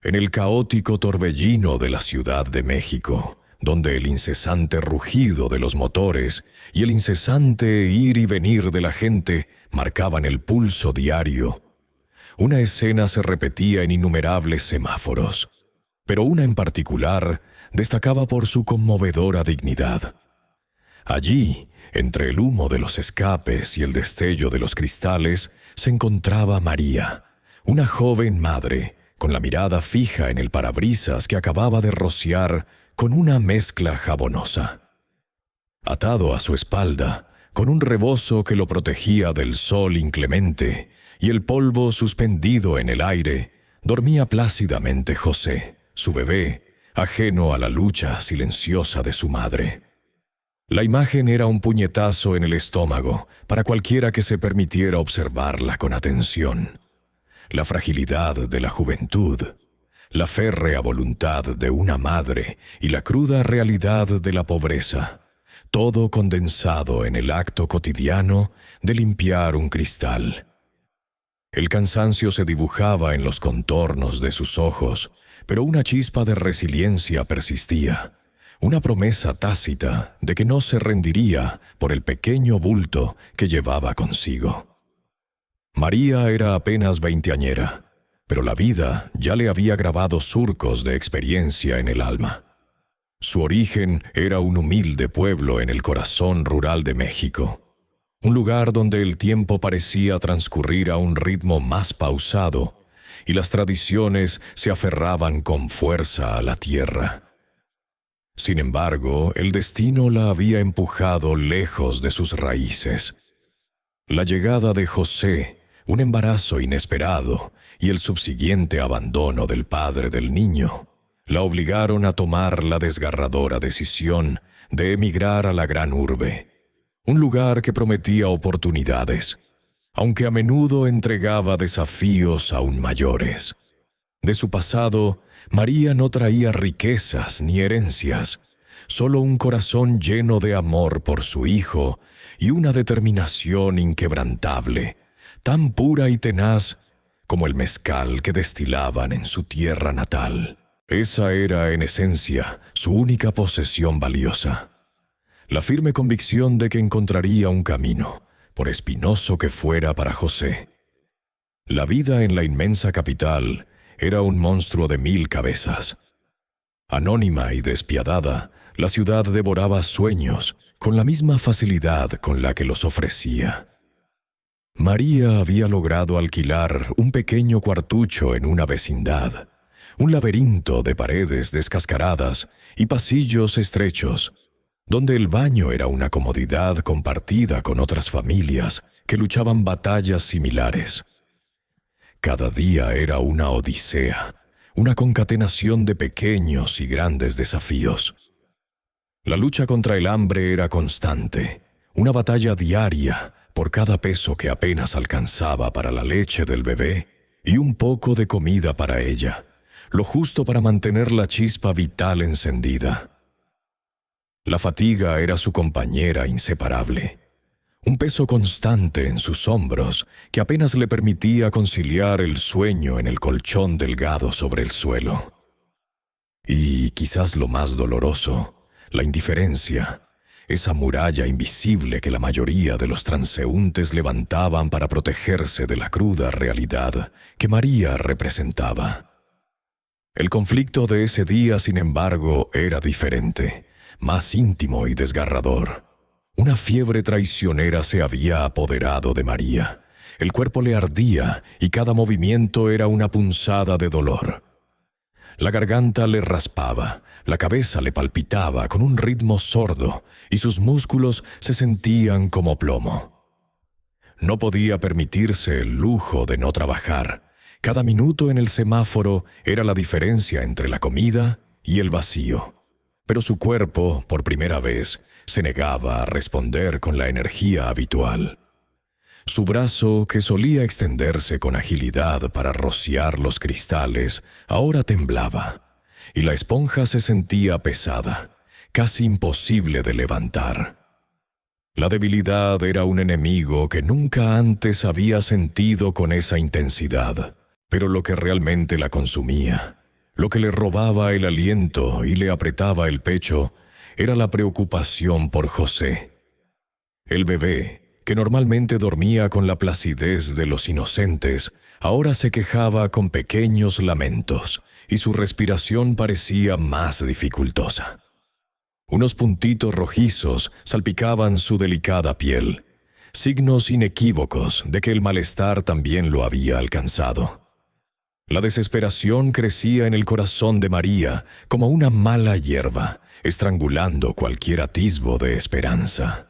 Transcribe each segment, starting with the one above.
En el caótico torbellino de la Ciudad de México, donde el incesante rugido de los motores y el incesante ir y venir de la gente marcaban el pulso diario, una escena se repetía en innumerables semáforos, pero una en particular destacaba por su conmovedora dignidad. Allí, entre el humo de los escapes y el destello de los cristales, se encontraba María, una joven madre, con la mirada fija en el parabrisas que acababa de rociar con una mezcla jabonosa. Atado a su espalda, con un rebozo que lo protegía del sol inclemente y el polvo suspendido en el aire, dormía plácidamente José, su bebé, ajeno a la lucha silenciosa de su madre. La imagen era un puñetazo en el estómago para cualquiera que se permitiera observarla con atención. La fragilidad de la juventud, la férrea voluntad de una madre y la cruda realidad de la pobreza, todo condensado en el acto cotidiano de limpiar un cristal. El cansancio se dibujaba en los contornos de sus ojos, pero una chispa de resiliencia persistía, una promesa tácita de que no se rendiría por el pequeño bulto que llevaba consigo. María era apenas veinteañera, pero la vida ya le había grabado surcos de experiencia en el alma. Su origen era un humilde pueblo en el corazón rural de México, un lugar donde el tiempo parecía transcurrir a un ritmo más pausado y las tradiciones se aferraban con fuerza a la tierra. Sin embargo, el destino la había empujado lejos de sus raíces. La llegada de José, un embarazo inesperado y el subsiguiente abandono del padre del niño la obligaron a tomar la desgarradora decisión de emigrar a la gran urbe, un lugar que prometía oportunidades, aunque a menudo entregaba desafíos aún mayores. De su pasado, María no traía riquezas ni herencias, solo un corazón lleno de amor por su hijo y una determinación inquebrantable, tan pura y tenaz como el mezcal que destilaban en su tierra natal. Esa era, en esencia, su única posesión valiosa. La firme convicción de que encontraría un camino, por espinoso que fuera para José. La vida en la inmensa capital era un monstruo de 1000 cabezas. Anónima y despiadada, la ciudad devoraba sueños con la misma facilidad con la que los ofrecía. María había logrado alquilar un pequeño cuartucho en una vecindad, un laberinto de paredes descascaradas y pasillos estrechos, donde el baño era una comodidad compartida con otras familias que luchaban batallas similares. Cada día era una odisea, una concatenación de pequeños y grandes desafíos. La lucha contra el hambre era constante, una batalla diaria por cada peso que apenas alcanzaba para la leche del bebé y un poco de comida para ella, lo justo para mantener la chispa vital encendida. La fatiga era su compañera inseparable, un peso constante en sus hombros que apenas le permitía conciliar el sueño en el colchón delgado sobre el suelo. Y quizás lo más doloroso, la indiferencia, esa muralla invisible que la mayoría de los transeúntes levantaban para protegerse de la cruda realidad que María representaba. El conflicto de ese día, sin embargo, era diferente, más íntimo y desgarrador. Una fiebre traicionera se había apoderado de María. El cuerpo le ardía y cada movimiento era una punzada de dolor. La garganta le raspaba, la cabeza le palpitaba con un ritmo sordo y sus músculos se sentían como plomo. No podía permitirse el lujo de no trabajar. Cada minuto en el semáforo era la diferencia entre la comida y el vacío. Pero su cuerpo, por primera vez, se negaba a responder con la energía habitual. Su brazo, que solía extenderse con agilidad para rociar los cristales, ahora temblaba, y la esponja se sentía pesada, casi imposible de levantar. La debilidad era un enemigo que nunca antes había sentido con esa intensidad, pero lo que realmente la consumía Lo que le robaba el aliento y le apretaba el pecho era la preocupación por José. El bebé, que normalmente dormía con la placidez de los inocentes, ahora se quejaba con pequeños lamentos y su respiración parecía más dificultosa. Unos puntitos rojizos salpicaban su delicada piel, signos inequívocos de que el malestar también lo había alcanzado. La desesperación crecía en el corazón de María como una mala hierba, estrangulando cualquier atisbo de esperanza.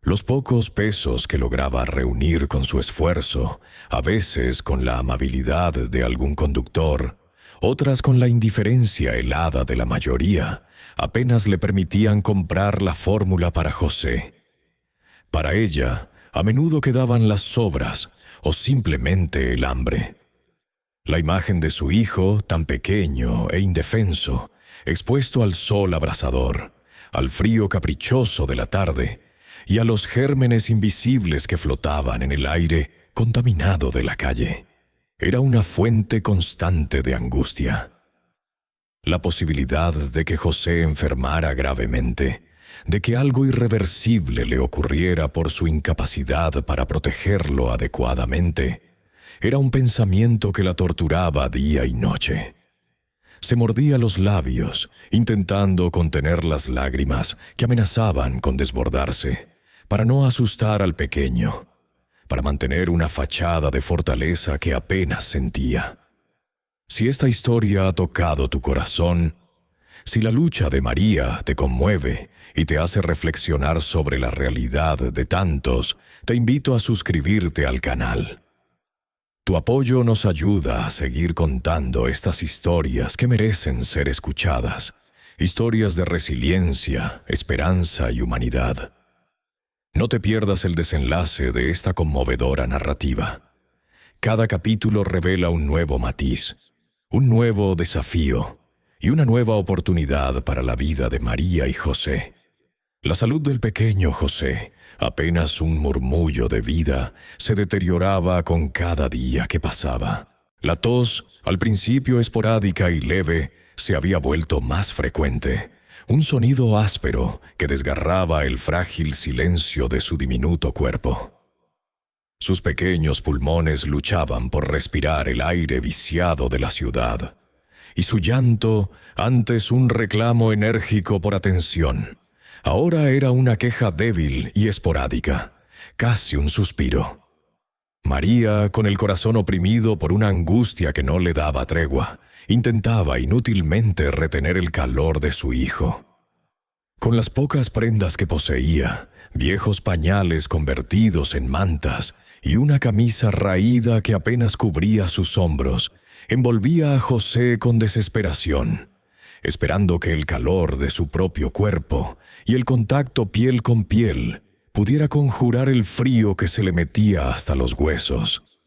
Los pocos pesos que lograba reunir con su esfuerzo, a veces con la amabilidad de algún conductor, otras con la indiferencia helada de la mayoría, apenas le permitían comprar la fórmula para José. Para ella, a menudo quedaban las sobras o simplemente el hambre. La imagen de su hijo, tan pequeño e indefenso, expuesto al sol abrasador, al frío caprichoso de la tarde y a los gérmenes invisibles que flotaban en el aire contaminado de la calle, era una fuente constante de angustia. La posibilidad de que José enfermara gravemente, de que algo irreversible le ocurriera por su incapacidad para protegerlo adecuadamente, era un pensamiento que la torturaba día y noche. Se mordía los labios, intentando contener las lágrimas que amenazaban con desbordarse, para no asustar al pequeño, para mantener una fachada de fortaleza que apenas sentía. Si esta historia ha tocado tu corazón, si la lucha de María te conmueve y te hace reflexionar sobre la realidad de tantos, te invito a suscribirte al canal. Tu apoyo nos ayuda a seguir contando estas historias que merecen ser escuchadas, historias de resiliencia, esperanza y humanidad. No te pierdas el desenlace de esta conmovedora narrativa. Cada capítulo revela un nuevo matiz, un nuevo desafío y una nueva oportunidad para la vida de María y José. La salud del pequeño José, apenas un murmullo de vida, se deterioraba con cada día que pasaba. La tos, al principio esporádica y leve, se había vuelto más frecuente. Un sonido áspero que desgarraba el frágil silencio de su diminuto cuerpo. Sus pequeños pulmones luchaban por respirar el aire viciado de la ciudad, y su llanto, antes un reclamo enérgico por atención, ahora era una queja débil y esporádica, casi un suspiro. María, con el corazón oprimido por una angustia que no le daba tregua, intentaba inútilmente retener el calor de su hijo. Con las pocas prendas que poseía, viejos pañales convertidos en mantas y una camisa raída que apenas cubría sus hombros, envolvía a José con desesperación, esperando que el calor de su propio cuerpo y el contacto piel con piel pudiera conjurar el frío que se le metía hasta los huesos.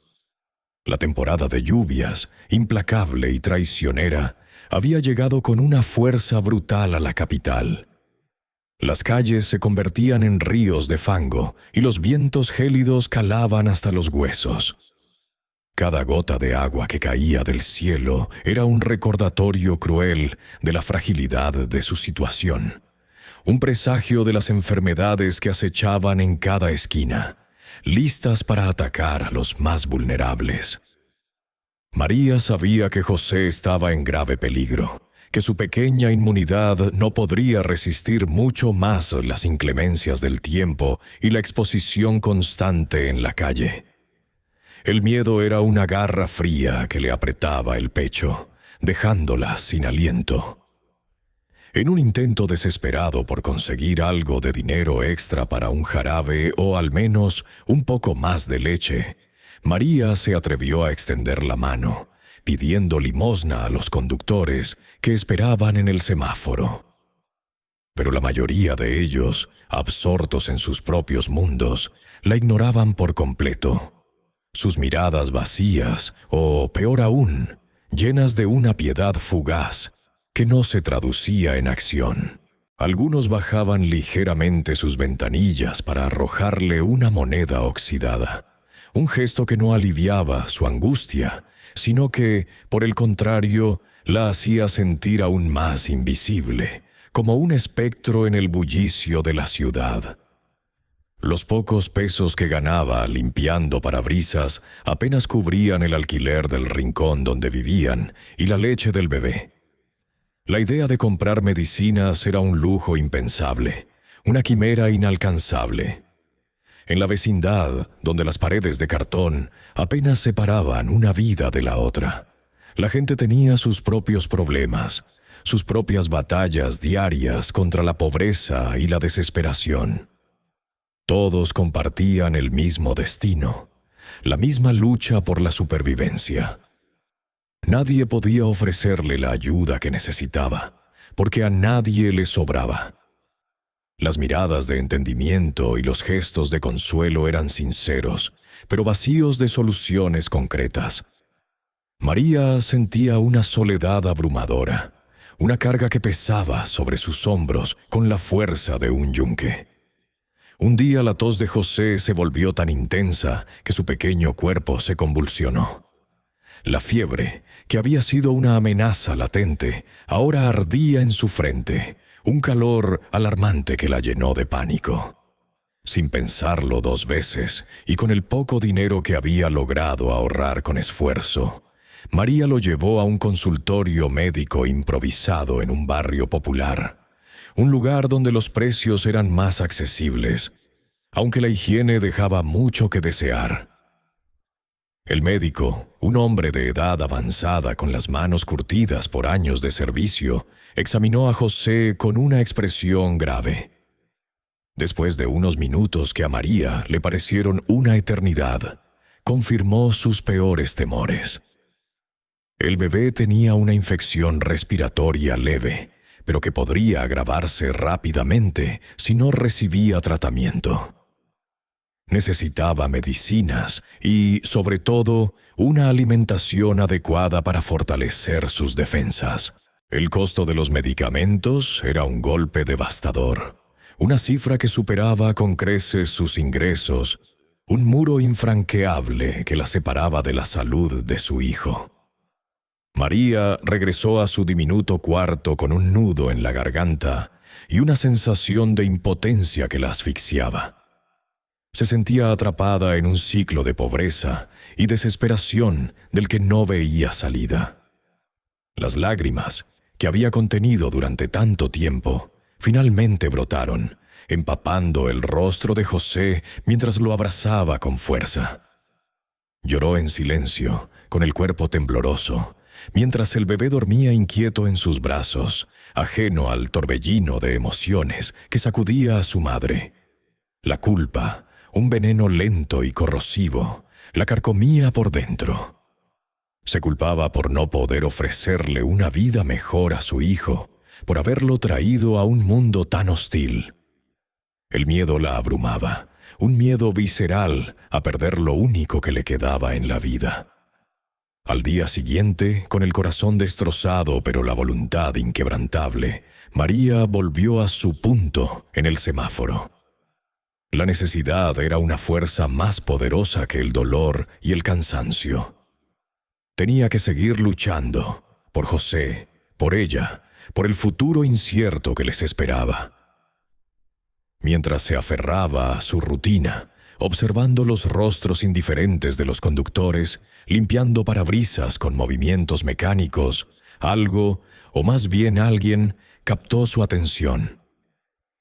La temporada de lluvias, implacable y traicionera, había llegado con una fuerza brutal a la capital. Las calles se convertían en ríos de fango y los vientos gélidos calaban hasta los huesos. Cada gota de agua que caía del cielo era un recordatorio cruel de la fragilidad de su situación, un presagio de las enfermedades que acechaban en cada esquina, listas para atacar a los más vulnerables. María sabía que José estaba en grave peligro, que su pequeña inmunidad no podría resistir mucho más las inclemencias del tiempo y la exposición constante en la calle. El miedo era una garra fría que le apretaba el pecho, dejándola sin aliento. En un intento desesperado por conseguir algo de dinero extra para un jarabe o al menos un poco más de leche, María se atrevió a extender la mano, pidiendo limosna a los conductores que esperaban en el semáforo. Pero la mayoría de ellos, absortos en sus propios mundos, la ignoraban por completo. Sus miradas vacías, o peor aún, llenas de una piedad fugaz, que no se traducía en acción. Algunos bajaban ligeramente sus ventanillas para arrojarle una moneda oxidada, un gesto que no aliviaba su angustia, sino que, por el contrario, la hacía sentir aún más invisible, como un espectro en el bullicio de la ciudad. Los pocos pesos que ganaba limpiando parabrisas apenas cubrían el alquiler del rincón donde vivían y la leche del bebé. La idea de comprar medicinas era un lujo impensable, una quimera inalcanzable. En la vecindad, donde las paredes de cartón apenas separaban una vida de la otra, la gente tenía sus propios problemas, sus propias batallas diarias contra la pobreza y la desesperación. Todos compartían el mismo destino, la misma lucha por la supervivencia. Nadie podía ofrecerle la ayuda que necesitaba, porque a nadie le sobraba. Las miradas de entendimiento y los gestos de consuelo eran sinceros, pero vacíos de soluciones concretas. María sentía una soledad abrumadora, una carga que pesaba sobre sus hombros con la fuerza de un yunque. Un día la tos de José se volvió tan intensa que su pequeño cuerpo se convulsionó. La fiebre, que había sido una amenaza latente, ahora ardía en su frente, un calor alarmante que la llenó de pánico. Sin pensarlo 2 veces, y con el poco dinero que había logrado ahorrar con esfuerzo, María lo llevó a un consultorio médico improvisado en un barrio popular, un lugar donde los precios eran más accesibles, aunque la higiene dejaba mucho que desear. El médico, un hombre de edad avanzada con las manos curtidas por años de servicio, examinó a José con una expresión grave. Después de unos minutos que a María le parecieron una eternidad, confirmó sus peores temores. El bebé tenía una infección respiratoria leve, pero que podría agravarse rápidamente si no recibía tratamiento. Necesitaba medicinas y, sobre todo, una alimentación adecuada para fortalecer sus defensas. El costo de los medicamentos era un golpe devastador, una cifra que superaba con creces sus ingresos, un muro infranqueable que la separaba de la salud de su hijo. María regresó a su diminuto cuarto con un nudo en la garganta y una sensación de impotencia que la asfixiaba. Se sentía atrapada en un ciclo de pobreza y desesperación del que no veía salida. Las lágrimas, que había contenido durante tanto tiempo, finalmente brotaron, empapando el rostro de José mientras lo abrazaba con fuerza. Lloró en silencio, con el cuerpo tembloroso, mientras el bebé dormía inquieto en sus brazos, ajeno al torbellino de emociones que sacudía a su madre. La culpa, un veneno lento y corrosivo, la carcomía por dentro. Se culpaba por no poder ofrecerle una vida mejor a su hijo, por haberlo traído a un mundo tan hostil. El miedo la abrumaba, un miedo visceral a perder lo único que le quedaba en la vida. Al día siguiente, con el corazón destrozado pero la voluntad inquebrantable, María volvió a su punto en el semáforo. La necesidad era una fuerza más poderosa que el dolor y el cansancio. Tenía que seguir luchando, por José, por ella, por el futuro incierto que les esperaba. Mientras se aferraba a su rutina, observando los rostros indiferentes de los conductores, limpiando parabrisas con movimientos mecánicos, algo, o más bien alguien, captó su atención.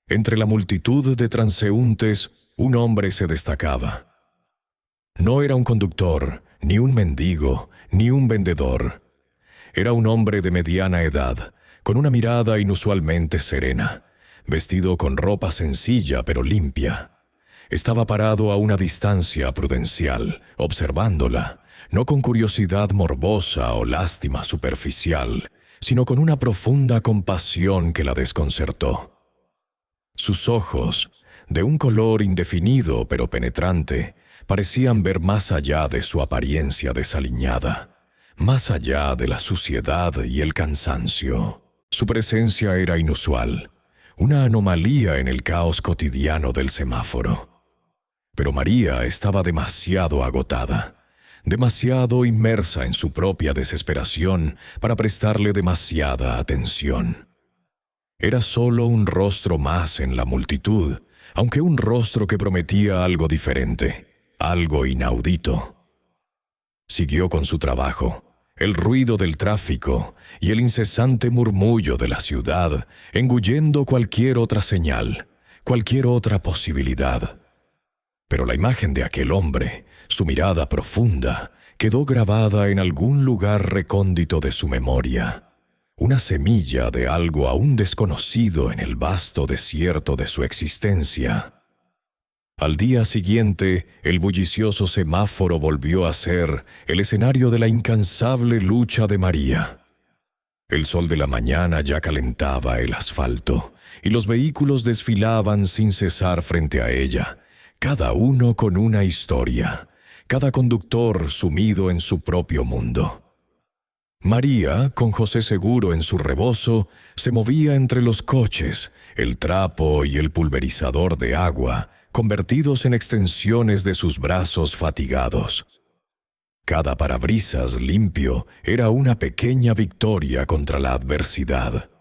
Entre la multitud de transeúntes, un hombre se destacaba. No era un conductor, ni un mendigo, ni un vendedor. Era un hombre de mediana edad, con una mirada inusualmente serena, vestido con ropa sencilla pero limpia. Estaba parado a una distancia prudencial, observándola, no con curiosidad morbosa o lástima superficial, sino con una profunda compasión que la desconcertó. Sus ojos, de un color indefinido pero penetrante, parecían ver más allá de su apariencia desaliñada, más allá de la suciedad y el cansancio. Su presencia era inusual, una anomalía en el caos cotidiano del semáforo. Pero María estaba demasiado agotada, demasiado inmersa en su propia desesperación para prestarle demasiada atención. Era solo un rostro más en la multitud, aunque un rostro que prometía algo diferente, algo inaudito. Siguió con su trabajo. El ruido del tráfico y el incesante murmullo de la ciudad, engullendo cualquier otra señal, cualquier otra posibilidad. Pero la imagen de aquel hombre, su mirada profunda, quedó grabada en algún lugar recóndito de su memoria. Una semilla de algo aún desconocido en el vasto desierto de su existencia. Al día siguiente, el bullicioso semáforo volvió a ser el escenario de la incansable lucha de María. El sol de la mañana ya calentaba el asfalto, y los vehículos desfilaban sin cesar frente a ella, cada uno con una historia, cada conductor sumido en su propio mundo. María, con José seguro en su rebozo, se movía entre los coches, el trapo y el pulverizador de agua, convertidos en extensiones de sus brazos fatigados. Cada parabrisas limpio era una pequeña victoria contra la adversidad.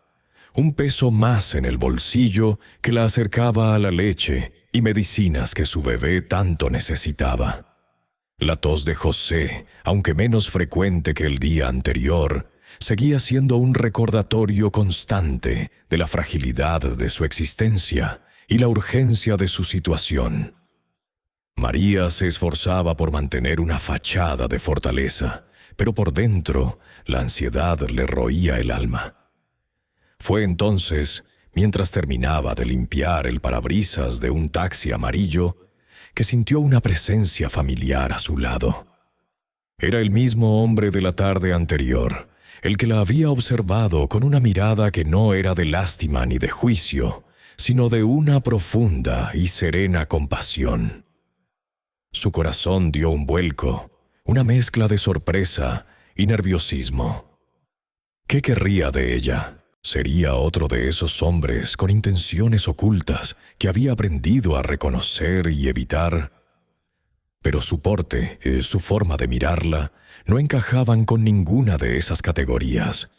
Un peso más en el bolsillo que la acercaba a la leche y medicinas que su bebé tanto necesitaba. La tos de José, aunque menos frecuente que el día anterior, seguía siendo un recordatorio constante de la fragilidad de su existencia y la urgencia de su situación. María se esforzaba por mantener una fachada de fortaleza, pero por dentro la ansiedad le roía el alma. Fue entonces, mientras terminaba de limpiar el parabrisas de un taxi amarillo, que sintió una presencia familiar a su lado. Era el mismo hombre de la tarde anterior, el que la había observado con una mirada que no era de lástima ni de juicio, sino de una profunda y serena compasión. Su corazón dio un vuelco, una mezcla de sorpresa y nerviosismo. ¿Qué querría de ella? ¿Sería otro de esos hombres con intenciones ocultas que había aprendido a reconocer y evitar? Pero su porte, su forma de mirarla, no encajaban con ninguna de esas categorías.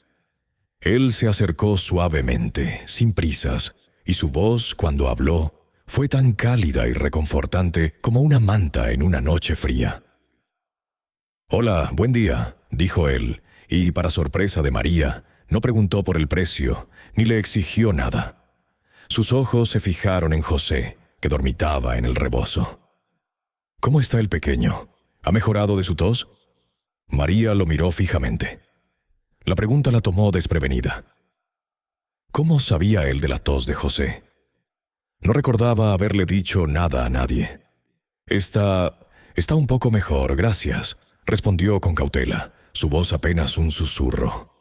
Él se acercó suavemente, sin prisas, y su voz, cuando habló, fue tan cálida y reconfortante como una manta en una noche fría. «Hola, buen día», dijo él, y para sorpresa de María, no preguntó por el precio, ni le exigió nada. Sus ojos se fijaron en José, que dormitaba en el rebozo. «¿Cómo está el pequeño? ¿Ha mejorado de su tos?» María lo miró fijamente. La pregunta la tomó desprevenida. ¿Cómo sabía él de la tos de José? No recordaba haberle dicho nada a nadie. Está un poco mejor, gracias», respondió con cautela, su voz apenas un susurro.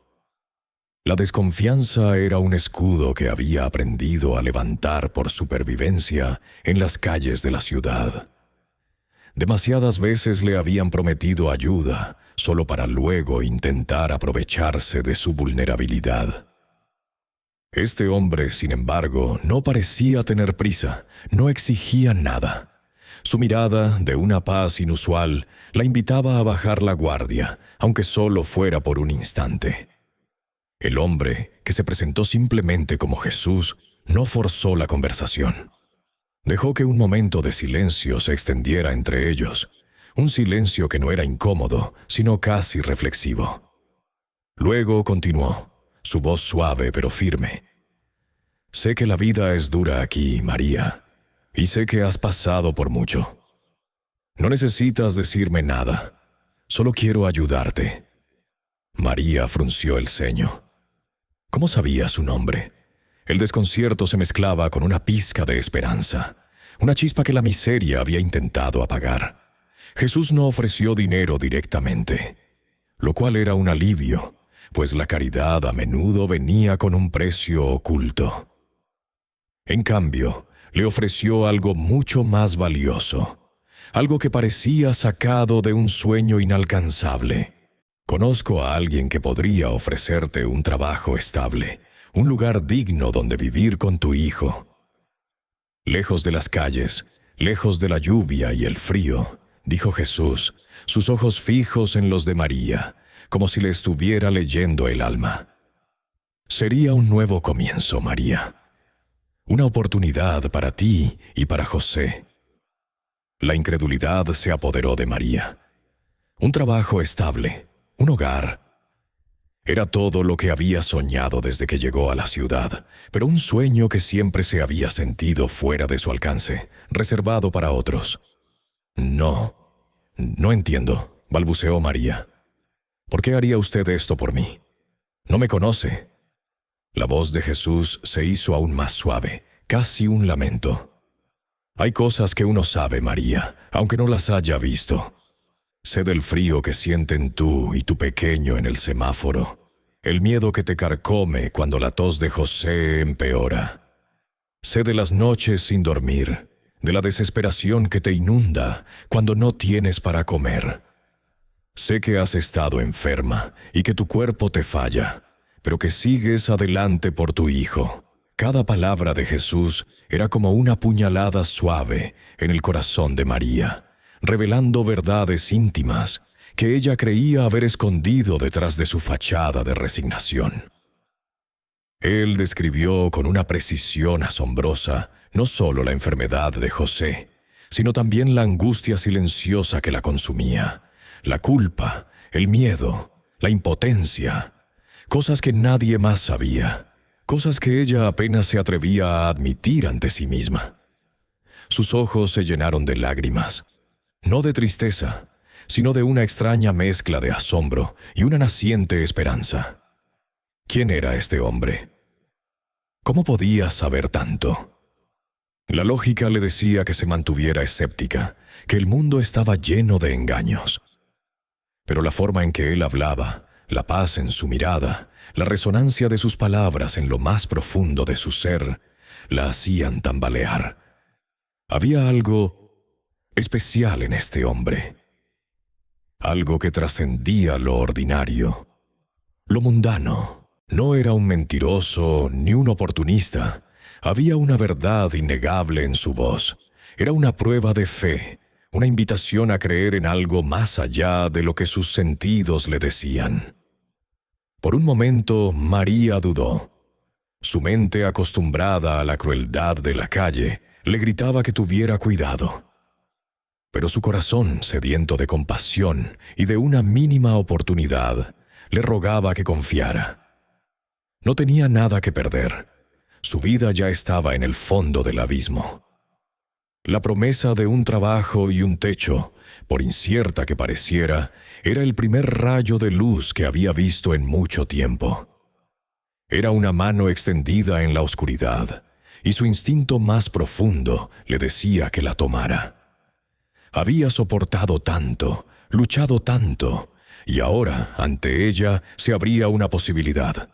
La desconfianza era un escudo que había aprendido a levantar por supervivencia en las calles de la ciudad. Demasiadas veces le habían prometido ayuda, solo para luego intentar aprovecharse de su vulnerabilidad. Este hombre, sin embargo, no parecía tener prisa, no exigía nada. Su mirada, de una paz inusual, la invitaba a bajar la guardia, aunque solo fuera por un instante. El hombre, que se presentó simplemente como Jesús, no forzó la conversación. Dejó que un momento de silencio se extendiera entre ellos, un silencio que no era incómodo, sino casi reflexivo. Luego continuó, su voz suave pero firme. «Sé que la vida es dura aquí, María, y sé que has pasado por mucho. No necesitas decirme nada, solo quiero ayudarte». María frunció el ceño. ¿Cómo sabía su nombre? El desconcierto se mezclaba con una pizca de esperanza, una chispa que la miseria había intentado apagar. Jesús no ofreció dinero directamente, lo cual era un alivio, pues la caridad a menudo venía con un precio oculto. En cambio, le ofreció algo mucho más valioso, algo que parecía sacado de un sueño inalcanzable. «Conozco a alguien que podría ofrecerte un trabajo estable, un lugar digno donde vivir con tu hijo». Lejos de las calles, Lejos de la lluvia y el frío, dijo Jesús, sus ojos fijos en los de María, como si le estuviera leyendo el alma. Sería un nuevo comienzo, María. Una oportunidad para ti y para José. La incredulidad se apoderó de María. Un trabajo estable, un hogar. Era todo lo que había soñado desde que llegó a la ciudad, pero un sueño que siempre se había sentido fuera de su alcance, reservado para otros. No entiendo, balbuceó María. ¿Por qué haría usted esto por mí? No me conoce. La voz de Jesús se hizo aún más suave, casi un lamento. Hay cosas que uno sabe, María, aunque no las haya visto. Sé del frío que sienten tú y tu pequeño en el semáforo, el miedo que te carcome cuando la tos de José empeora. Sé de las noches sin dormir, de la desesperación que te inunda cuando no tienes para comer. Sé que has estado enferma y que tu cuerpo te falla, pero que sigues adelante por tu hijo. Cada palabra de Jesús era como una puñalada suave en el corazón de María, revelando verdades íntimas que ella creía haber escondido detrás de su fachada de resignación. Él describió con una precisión asombrosa no solo la enfermedad de José, sino también la angustia silenciosa que la consumía, la culpa, el miedo, la impotencia, cosas que nadie más sabía, cosas que ella apenas se atrevía a admitir ante sí misma. Sus ojos se llenaron de lágrimas, no de tristeza, sino de una extraña mezcla de asombro y una naciente esperanza. ¿Quién era este hombre? ¿Cómo podía saber tanto? La lógica le decía que se mantuviera escéptica, que el mundo estaba lleno de engaños. Pero la forma en que él hablaba, la paz en su mirada, la resonancia de sus palabras en lo más profundo de su ser, la hacían tambalear. Había algo especial en este hombre. Algo que trascendía lo ordinario, lo mundano. No era un mentiroso ni un oportunista. Había una verdad innegable en su voz. Era una prueba de fe, una invitación a creer en algo más allá de lo que sus sentidos le decían. Por un momento, María dudó. Su mente, acostumbrada a la crueldad de la calle, le gritaba que tuviera cuidado. Pero su corazón, sediento de compasión y de una mínima oportunidad, le rogaba que confiara. No tenía nada que perder. Su vida ya estaba en el fondo del abismo. La promesa de un trabajo y un techo, por incierta que pareciera, era el primer rayo de luz que había visto en mucho tiempo. Era una mano extendida en la oscuridad, y su instinto más profundo le decía que la tomara. Había soportado tanto, luchado tanto, y ahora, ante ella, se abría una posibilidad.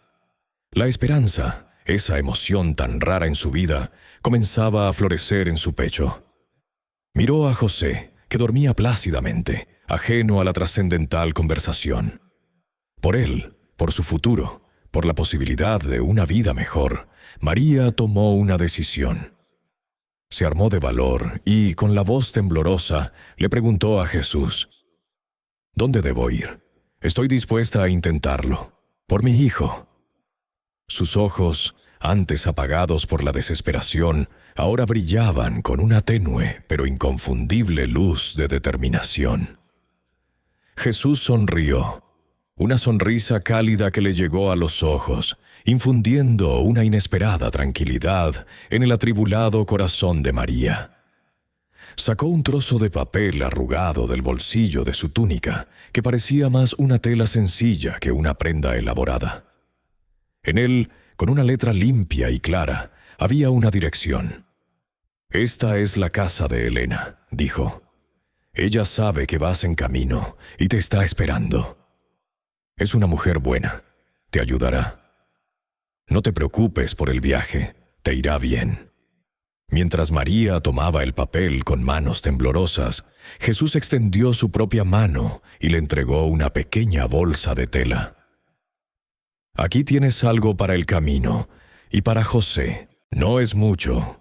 La esperanza, esa emoción tan rara en su vida, comenzaba a florecer en su pecho. Miró a José, que dormía plácidamente, ajeno a la trascendental conversación. Por él, por su futuro, por la posibilidad de una vida mejor, María tomó una decisión. Se armó de valor y, con la voz temblorosa, le preguntó a Jesús: ¿Dónde debo ir? Estoy dispuesta a intentarlo, por mi hijo. Sus ojos, antes apagados por la desesperación, ahora brillaban con una tenue pero inconfundible luz de determinación. Jesús sonrió, una sonrisa cálida que le llegó a los ojos, infundiendo una inesperada tranquilidad en el atribulado corazón de María. Sacó un trozo de papel arrugado del bolsillo de su túnica, que parecía más una tela sencilla que una prenda elaborada. En él, con una letra limpia y clara, había una dirección. «Esta es la casa de Elena», dijo. «Ella sabe que vas en camino y te está esperando. Es una mujer buena, te ayudará. No te preocupes por el viaje, te irá bien». Mientras María tomaba el papel con manos temblorosas, Jesús extendió su propia mano y le entregó una pequeña bolsa de tela. «Aquí tienes algo para el camino y para José. No es mucho,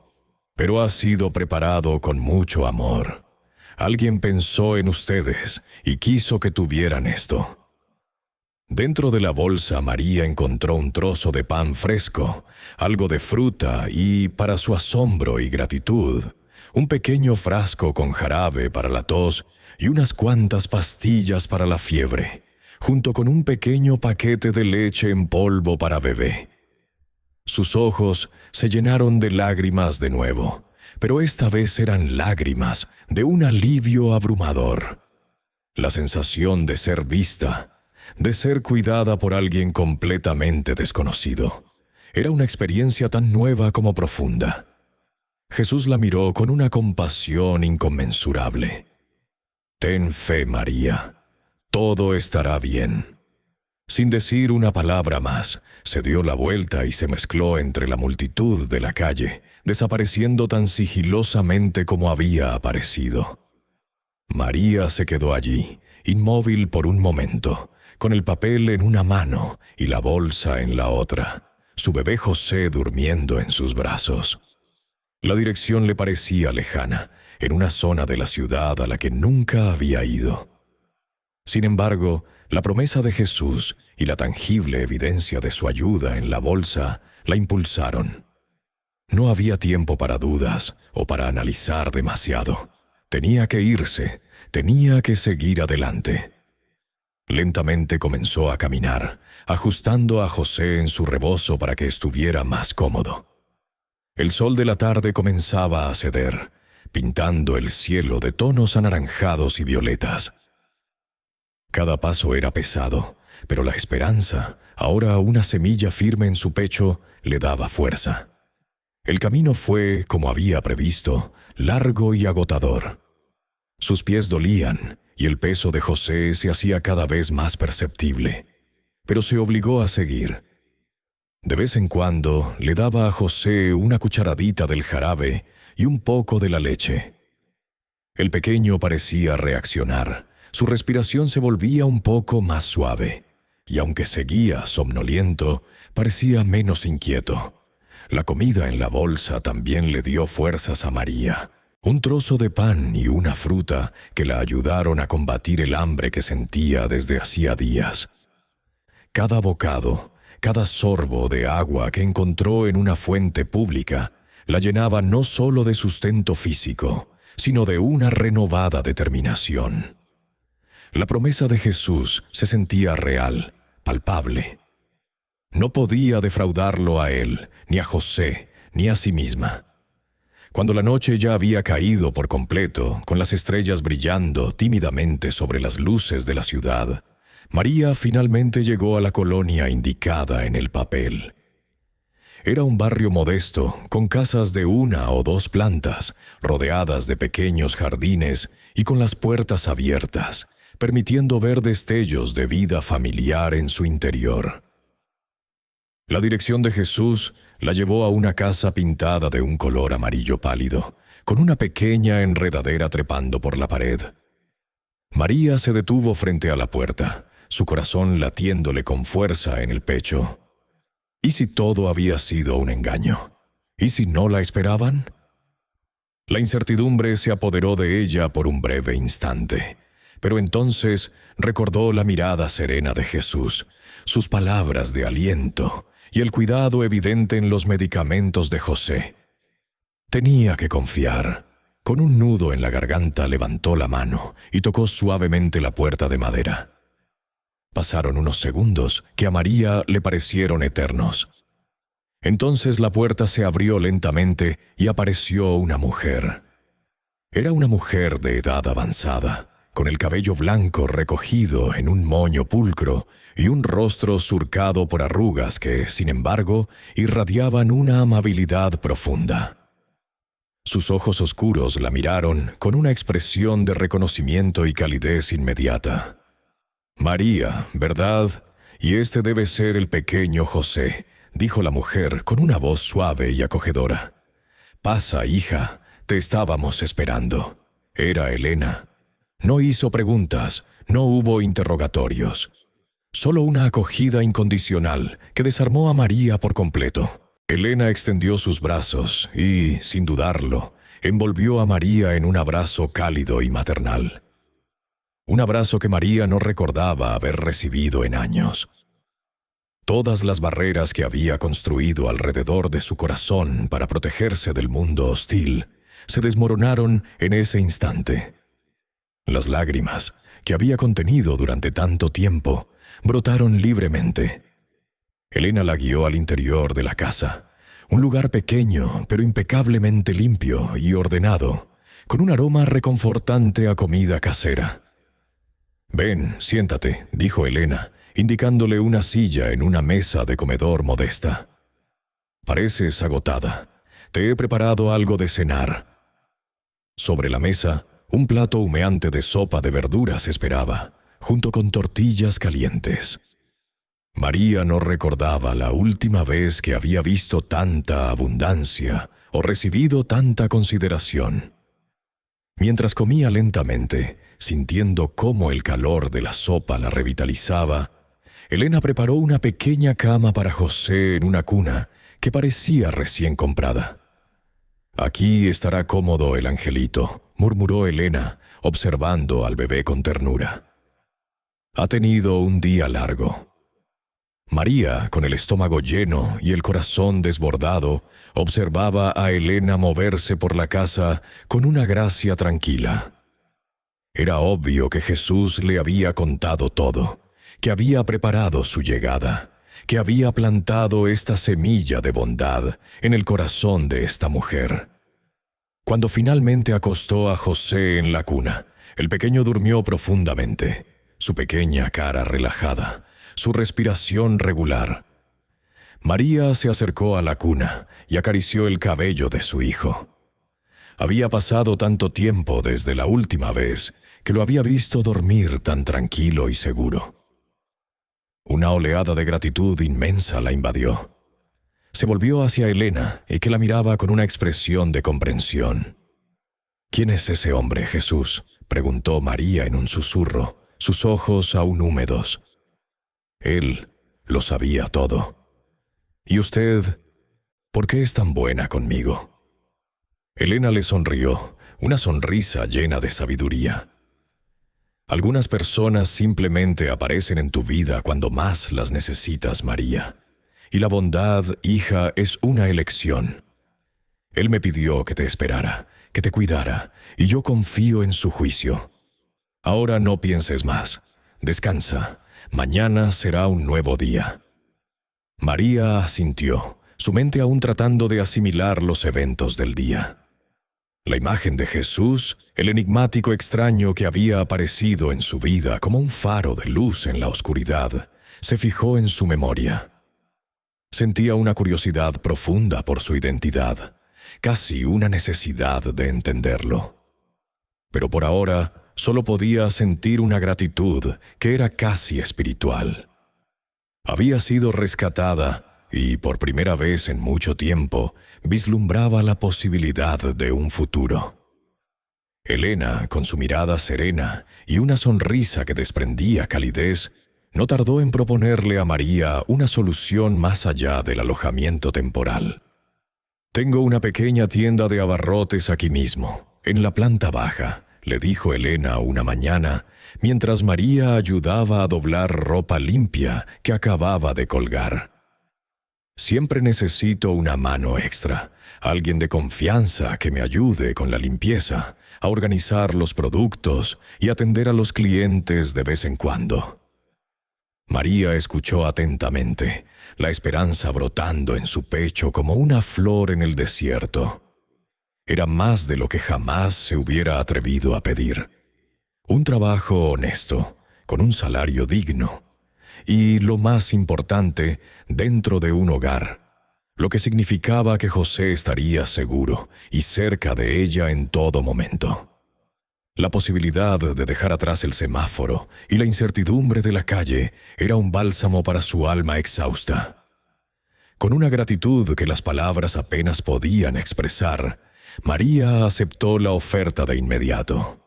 pero ha sido preparado con mucho amor. Alguien pensó en ustedes y quiso que tuvieran esto. Dentro de la bolsa, María encontró un trozo de pan fresco, algo de fruta y, para su asombro y gratitud, un pequeño frasco con jarabe para la tos y unas cuantas pastillas para la fiebre, junto con un pequeño paquete de leche en polvo para bebé. Sus ojos se llenaron de lágrimas de nuevo, pero esta vez eran lágrimas de un alivio abrumador. La sensación de ser vista, de ser cuidada por alguien completamente desconocido, era una experiencia tan nueva como profunda. Jesús la miró con una compasión inconmensurable. «Ten fe, María, todo estará bien». Sin decir una palabra más, se dio la vuelta y se mezcló entre la multitud de la calle, desapareciendo tan sigilosamente como había aparecido. María se quedó allí, inmóvil por un momento, con el papel en una mano y la bolsa en la otra, su bebé José durmiendo en sus brazos. La dirección le parecía lejana, en una zona de la ciudad a la que nunca había ido. Sin embargo, la promesa de Jesús y la tangible evidencia de su ayuda en la bolsa la impulsaron. No había tiempo para dudas o para analizar demasiado. Tenía que irse, tenía que seguir adelante. Lentamente comenzó a caminar, ajustando a José en su rebozo para que estuviera más cómodo. El sol de la tarde comenzaba a ceder, pintando el cielo de tonos anaranjados y violetas. Cada paso era pesado, pero la esperanza, ahora una semilla firme en su pecho, le daba fuerza. El camino fue, como había previsto, largo y agotador. Sus pies dolían y el peso de José se hacía cada vez más perceptible, pero se obligó a seguir. De vez en cuando le daba a José una cucharadita del jarabe y un poco de la leche. El pequeño parecía reaccionar. Su respiración se volvía un poco más suave, y aunque seguía somnoliento, parecía menos inquieto. La comida en la bolsa también le dio fuerzas a María. Un trozo de pan y una fruta que la ayudaron a combatir el hambre que sentía desde hacía días. Cada bocado, cada sorbo de agua que encontró en una fuente pública, la llenaba no solo de sustento físico, sino de una renovada determinación. La promesa de Jesús se sentía real, palpable. No podía defraudarlo a él, ni a José, ni a sí misma. Cuando la noche ya había caído por completo, con las estrellas brillando tímidamente sobre las luces de la ciudad, María finalmente llegó a la colonia indicada en el papel. Era un barrio modesto, con casas de 1 o 2 plantas, rodeadas de pequeños jardines y con las puertas abiertas, permitiendo ver destellos de vida familiar en su interior. La dirección de Jesús la llevó a una casa pintada de un color amarillo pálido, con una pequeña enredadera trepando por la pared. María se detuvo frente a la puerta, su corazón latiéndole con fuerza en el pecho. ¿Y si todo había sido un engaño? ¿Y si no la esperaban? La incertidumbre se apoderó de ella por un breve instante. Pero entonces recordó la mirada serena de Jesús, sus palabras de aliento y el cuidado evidente en los medicamentos de José. Tenía que confiar. Con un nudo en la garganta levantó la mano y tocó suavemente la puerta de madera. Pasaron unos segundos que a María le parecieron eternos. Entonces la puerta se abrió lentamente y apareció una mujer. Era una mujer de edad avanzada, con el cabello blanco recogido en un moño pulcro y un rostro surcado por arrugas que, sin embargo, irradiaban una amabilidad profunda. Sus ojos oscuros la miraron con una expresión de reconocimiento y calidez inmediata. «María, ¿verdad? Y este debe ser el pequeño José», dijo la mujer con una voz suave y acogedora. «Pasa, hija, te estábamos esperando». Era Elena. No hizo preguntas, no hubo interrogatorios. Solo una acogida incondicional que desarmó a María por completo. Elena extendió sus brazos y, sin dudarlo, envolvió a María en un abrazo cálido y maternal. Un abrazo que María no recordaba haber recibido en años. Todas las barreras que había construido alrededor de su corazón para protegerse del mundo hostil se desmoronaron en ese instante. Las lágrimas, que había contenido durante tanto tiempo, brotaron libremente. Elena la guió al interior de la casa, un lugar pequeño pero impecablemente limpio y ordenado, con un aroma reconfortante a comida casera. «Ven, siéntate», dijo Elena, indicándole una silla en una mesa de comedor modesta. «Pareces agotada. Te he preparado algo de cenar». Sobre la mesa, un plato humeante de sopa de verduras esperaba, junto con tortillas calientes. María no recordaba la última vez que había visto tanta abundancia o recibido tanta consideración. Mientras comía lentamente, sintiendo cómo el calor de la sopa la revitalizaba, Elena preparó una pequeña cama para José en una cuna que parecía recién comprada. «Aquí estará cómodo el angelito», murmuró Elena, observando al bebé con ternura. «Ha tenido un día largo». María, con el estómago lleno y el corazón desbordado, observaba a Elena moverse por la casa con una gracia tranquila. Era obvio que Jesús le había contado todo, que había preparado su llegada, que había plantado esta semilla de bondad en el corazón de esta mujer. Cuando finalmente acostó a José en la cuna, el pequeño durmió profundamente, su pequeña cara relajada, su respiración regular. María se acercó a la cuna y acarició el cabello de su hijo. Había pasado tanto tiempo desde la última vez que lo había visto dormir tan tranquilo y seguro. Una oleada de gratitud inmensa la invadió. Se volvió hacia Elena, que la miraba con una expresión de comprensión. «¿Quién es ese hombre, Jesús?», preguntó María en un susurro, sus ojos aún húmedos. Él lo sabía todo. «¿Y usted, por qué es tan buena conmigo?». Elena le sonrió, una sonrisa llena de sabiduría. «Algunas personas simplemente aparecen en tu vida cuando más las necesitas, María. Y la bondad, hija, es una elección. Él me pidió que te esperara, que te cuidara, y yo confío en su juicio. Ahora no pienses más. Descansa. Mañana será un nuevo día». María asintió, su mente aún tratando de asimilar los eventos del día. La imagen de Jesús, el enigmático extraño que había aparecido en su vida como un faro de luz en la oscuridad, se fijó en su memoria. Sentía una curiosidad profunda por su identidad, casi una necesidad de entenderlo. Pero por ahora solo podía sentir una gratitud que era casi espiritual. Había sido rescatada y, por primera vez en mucho tiempo, vislumbraba la posibilidad de un futuro. Elena, con su mirada serena y una sonrisa que desprendía calidez, no tardó en proponerle a María una solución más allá del alojamiento temporal. «Tengo una pequeña tienda de abarrotes aquí mismo, en la planta baja», le dijo Elena una mañana, mientras María ayudaba a doblar ropa limpia que acababa de colgar. «Siempre necesito una mano extra, alguien de confianza que me ayude con la limpieza, a organizar los productos y atender a los clientes de vez en cuando». María escuchó atentamente, la esperanza brotando en su pecho como una flor en el desierto. Era más de lo que jamás se hubiera atrevido a pedir. Un trabajo honesto, con un salario digno. Y, lo más importante, dentro de un hogar, lo que significaba que José estaría seguro y cerca de ella en todo momento. La posibilidad de dejar atrás el semáforo y la incertidumbre de la calle era un bálsamo para su alma exhausta. Con una gratitud que las palabras apenas podían expresar, María aceptó la oferta de inmediato.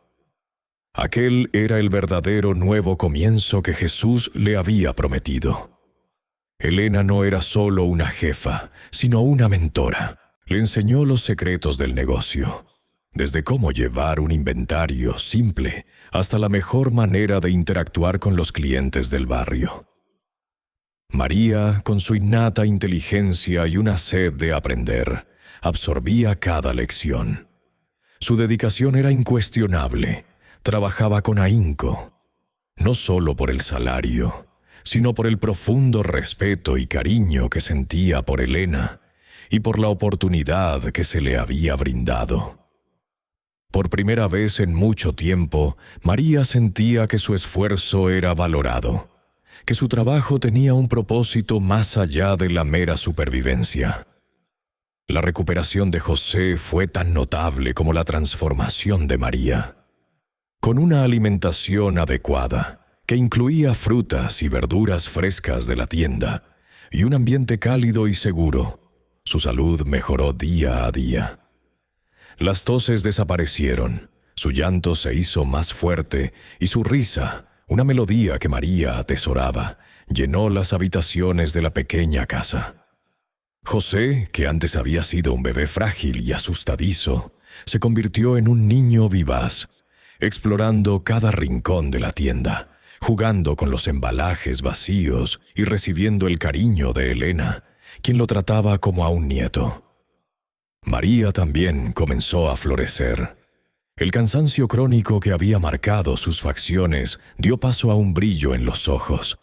Aquel era el verdadero nuevo comienzo que Jesús le había prometido. Elena no era solo una jefa, sino una mentora. Le enseñó los secretos del negocio, desde cómo llevar un inventario simple hasta la mejor manera de interactuar con los clientes del barrio. María, con su innata inteligencia y una sed de aprender, absorbía cada lección. Su dedicación era incuestionable. Trabajaba con ahínco, no solo por el salario, sino por el profundo respeto y cariño que sentía por Elena y por la oportunidad que se le había brindado. Por primera vez en mucho tiempo, María sentía que su esfuerzo era valorado, que su trabajo tenía un propósito más allá de la mera supervivencia. La recuperación de José fue tan notable como la transformación de María. Con una alimentación adecuada, que incluía frutas y verduras frescas de la tienda, y un ambiente cálido y seguro, su salud mejoró día a día. Las toses desaparecieron, su llanto se hizo más fuerte y su risa, una melodía que María atesoraba, llenó las habitaciones de la pequeña casa. José, que antes había sido un bebé frágil y asustadizo, se convirtió en un niño vivaz, explorando cada rincón de la tienda, jugando con los embalajes vacíos y recibiendo el cariño de Elena, quien lo trataba como a un nieto. María también comenzó a florecer. El cansancio crónico que había marcado sus facciones dio paso a un brillo en los ojos.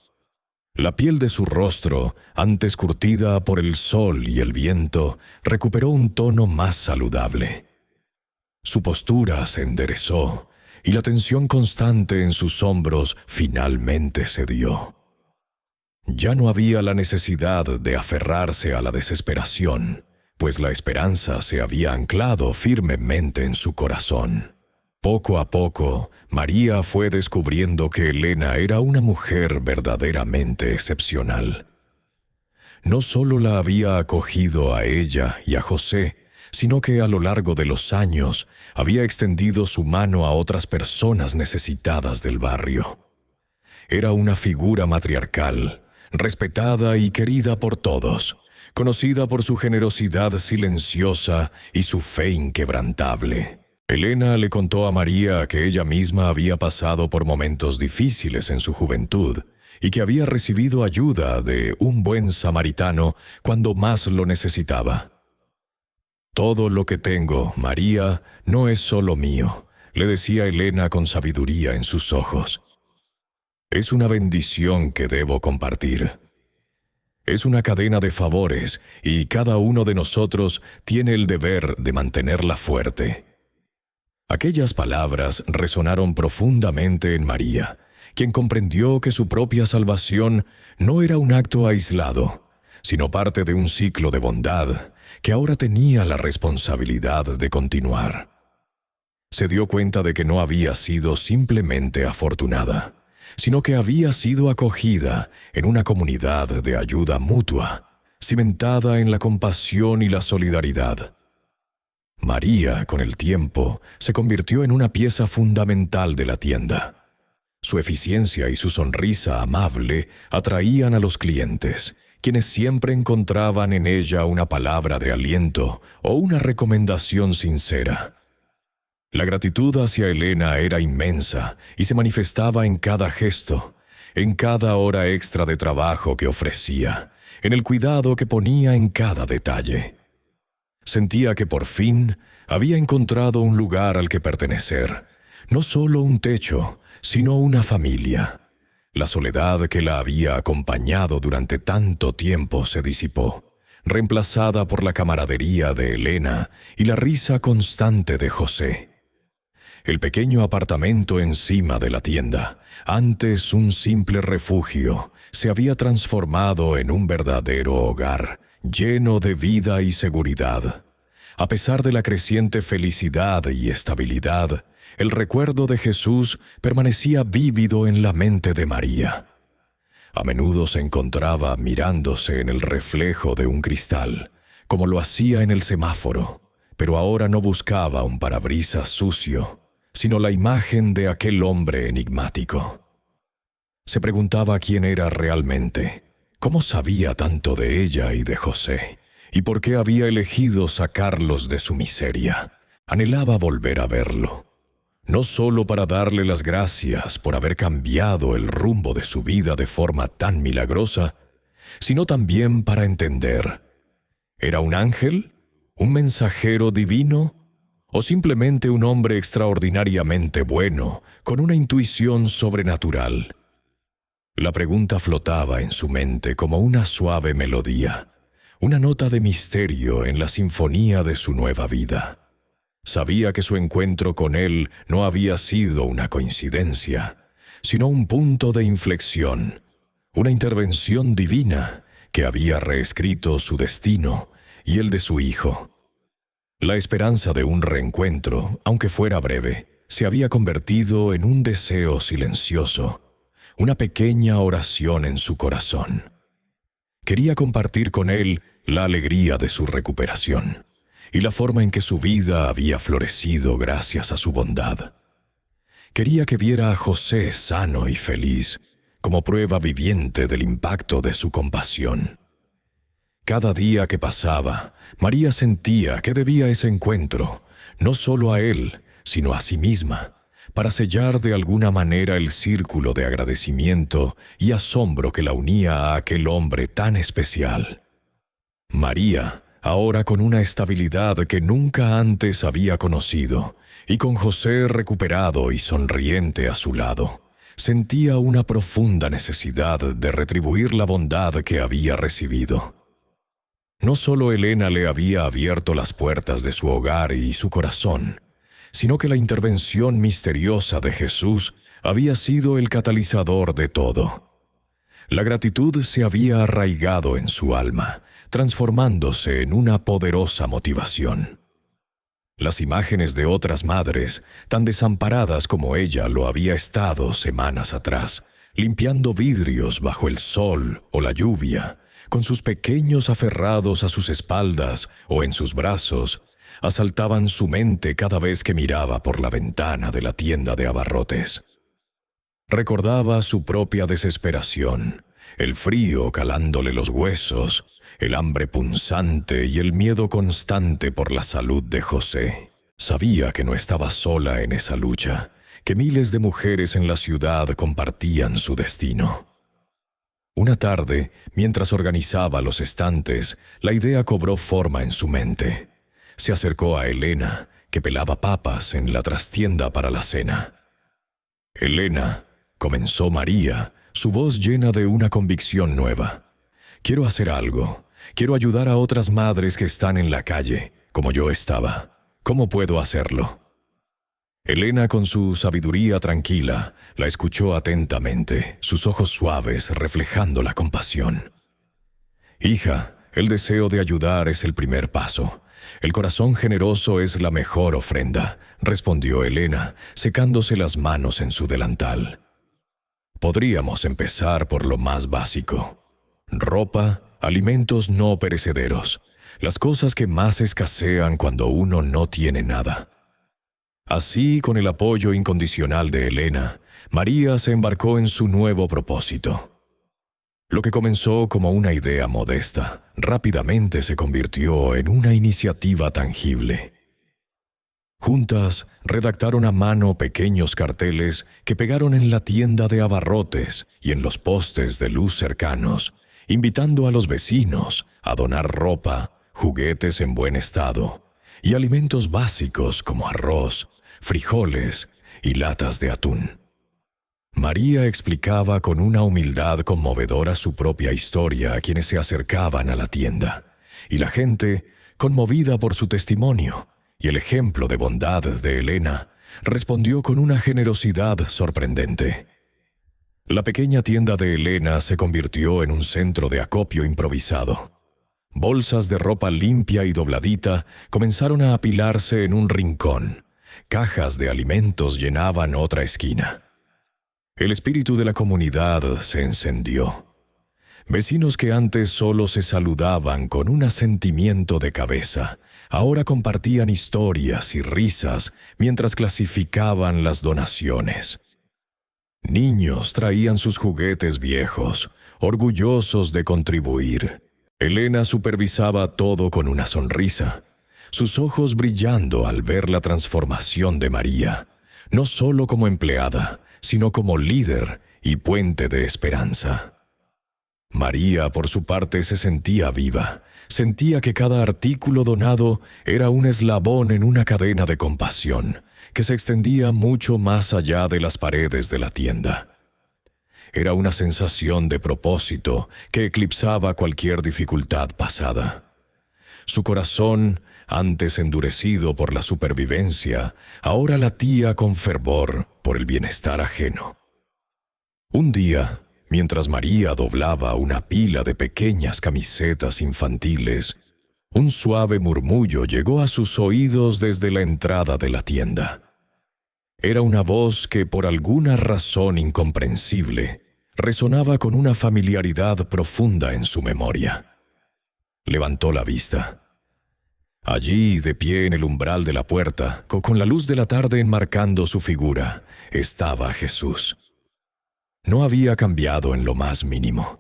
La piel de su rostro, antes curtida por el sol y el viento, recuperó un tono más saludable. Su postura se enderezó y la tensión constante en sus hombros finalmente cedió. Ya no había la necesidad de aferrarse a la desesperación, pues la esperanza se había anclado firmemente en su corazón. Poco a poco, María fue descubriendo que Elena era una mujer verdaderamente excepcional. No solo la había acogido a ella y a José, sino que a lo largo de los años había extendido su mano a otras personas necesitadas del barrio. Era una figura matriarcal, respetada y querida por todos, conocida por su generosidad silenciosa y su fe inquebrantable. Elena le contó a María que ella misma había pasado por momentos difíciles en su juventud y que había recibido ayuda de un buen samaritano cuando más lo necesitaba. «Todo lo que tengo, María, no es solo mío», le decía Elena con sabiduría en sus ojos. «Es una bendición que debo compartir. Es una cadena de favores y cada uno de nosotros tiene el deber de mantenerla fuerte». Aquellas palabras resonaron profundamente en María, quien comprendió que su propia salvación no era un acto aislado, sino parte de un ciclo de bondad que ahora tenía la responsabilidad de continuar. Se dio cuenta de que no había sido simplemente afortunada, sino que había sido acogida en una comunidad de ayuda mutua, cimentada en la compasión y la solidaridad. María, con el tiempo, se convirtió en una pieza fundamental de la tienda. Su eficiencia y su sonrisa amable atraían a los clientes, quienes siempre encontraban en ella una palabra de aliento o una recomendación sincera. La gratitud hacia Elena era inmensa y se manifestaba en cada gesto, en cada hora extra de trabajo que ofrecía, en el cuidado que ponía en cada detalle. Sentía que por fin había encontrado un lugar al que pertenecer, no solo un techo, sino una familia. La soledad que la había acompañado durante tanto tiempo se disipó, reemplazada por la camaradería de Elena y la risa constante de José. El pequeño apartamento encima de la tienda, antes un simple refugio, se había transformado en un verdadero hogar, lleno de vida y seguridad. A pesar de la creciente felicidad y estabilidad, el recuerdo de Jesús permanecía vívido en la mente de María. A menudo se encontraba mirándose en el reflejo de un cristal, como lo hacía en el semáforo, pero ahora no buscaba un parabrisas sucio, sino la imagen de aquel hombre enigmático. Se preguntaba quién era realmente, ¿Cómo sabía tanto de ella y de José? ¿Y por qué había elegido sacarlos de su miseria? Anhelaba volver a verlo, no solo para darle las gracias por haber cambiado el rumbo de su vida de forma tan milagrosa, sino también para entender, ¿era un ángel? ¿Un mensajero divino? ¿O simplemente un hombre extraordinariamente bueno, con una intuición sobrenatural? La pregunta flotaba en su mente como una suave melodía, una nota de misterio en la sinfonía de su nueva vida. Sabía que su encuentro con él no había sido una coincidencia, sino un punto de inflexión, una intervención divina que había reescrito su destino y el de su hijo. La esperanza de un reencuentro, aunque fuera breve, se había convertido en un deseo silencioso, una pequeña oración en su corazón. Quería compartir con él la alegría de su recuperación y la forma en que su vida había florecido gracias a su bondad. Quería que viera a José sano y feliz, como prueba viviente del impacto de su compasión. Cada día que pasaba, María sentía que debía ese encuentro, no solo a él, sino a sí misma, para sellar de alguna manera el círculo de agradecimiento y asombro que la unía a aquel hombre tan especial. María, ahora con una estabilidad que nunca antes había conocido, y con José recuperado y sonriente a su lado, sentía una profunda necesidad de retribuir la bondad que había recibido. No solo Elena le había abierto las puertas de su hogar y su corazón, sino que la intervención misteriosa de Jesús había sido el catalizador de todo. La gratitud se había arraigado en su alma, transformándose en una poderosa motivación. Las imágenes de otras madres, tan desamparadas como ella lo había estado semanas atrás, limpiando vidrios bajo el sol o la lluvia, con sus pequeños aferrados a sus espaldas o en sus brazos, asaltaban su mente cada vez que miraba por la ventana de la tienda de abarrotes. Recordaba su propia desesperación, el frío calándole los huesos, el hambre punzante y el miedo constante por la salud de José. Sabía que no estaba sola en esa lucha, que miles de mujeres en la ciudad compartían su destino. Una tarde, mientras organizaba los estantes, la idea cobró forma en su mente. Se acercó a Elena, que pelaba papas en la trastienda para la cena. «Elena», comenzó María, su voz llena de una convicción nueva. «Quiero hacer algo. Quiero ayudar a otras madres que están en la calle, como yo estaba. ¿Cómo puedo hacerlo?» Elena, con su sabiduría tranquila, la escuchó atentamente, sus ojos suaves reflejando la compasión. «Hija, el deseo de ayudar es el primer paso. El corazón generoso es la mejor ofrenda», respondió Elena, secándose las manos en su delantal. «Podríamos empezar por lo más básico. Ropa, alimentos no perecederos, las cosas que más escasean cuando uno no tiene nada». Así, con el apoyo incondicional de Elena, María se embarcó en su nuevo propósito. Lo que comenzó como una idea modesta, rápidamente se convirtió en una iniciativa tangible. Juntas, redactaron a mano pequeños carteles que pegaron en la tienda de abarrotes y en los postes de luz cercanos, invitando a los vecinos a donar ropa, juguetes en buen estado y alimentos básicos como arroz, frijoles y latas de atún. María explicaba con una humildad conmovedora su propia historia a quienes se acercaban a la tienda, y la gente, conmovida por su testimonio y el ejemplo de bondad de Elena, respondió con una generosidad sorprendente. La pequeña tienda de Elena se convirtió en un centro de acopio improvisado. Bolsas de ropa limpia y dobladita comenzaron a apilarse en un rincón. Cajas de alimentos llenaban otra esquina. El espíritu de la comunidad se encendió. Vecinos que antes solo se saludaban con un asentimiento de cabeza, ahora compartían historias y risas mientras clasificaban las donaciones. Niños traían sus juguetes viejos, orgullosos de contribuir. Elena supervisaba todo con una sonrisa, sus ojos brillando al ver la transformación de María, no solo como empleada, sino como líder y puente de esperanza. María, por su parte, se sentía viva. Sentía que cada artículo donado era un eslabón en una cadena de compasión que se extendía mucho más allá de las paredes de la tienda. Era una sensación de propósito que eclipsaba cualquier dificultad pasada. Su corazón, antes endurecido por la supervivencia, ahora latía con fervor por el bienestar ajeno. Un día, mientras María doblaba una pila de pequeñas camisetas infantiles, un suave murmullo llegó a sus oídos desde la entrada de la tienda. Era una voz que, por alguna razón incomprensible, resonaba con una familiaridad profunda en su memoria. Levantó la vista. Allí, de pie en el umbral de la puerta, con la luz de la tarde enmarcando su figura, estaba Jesús. No había cambiado en lo más mínimo.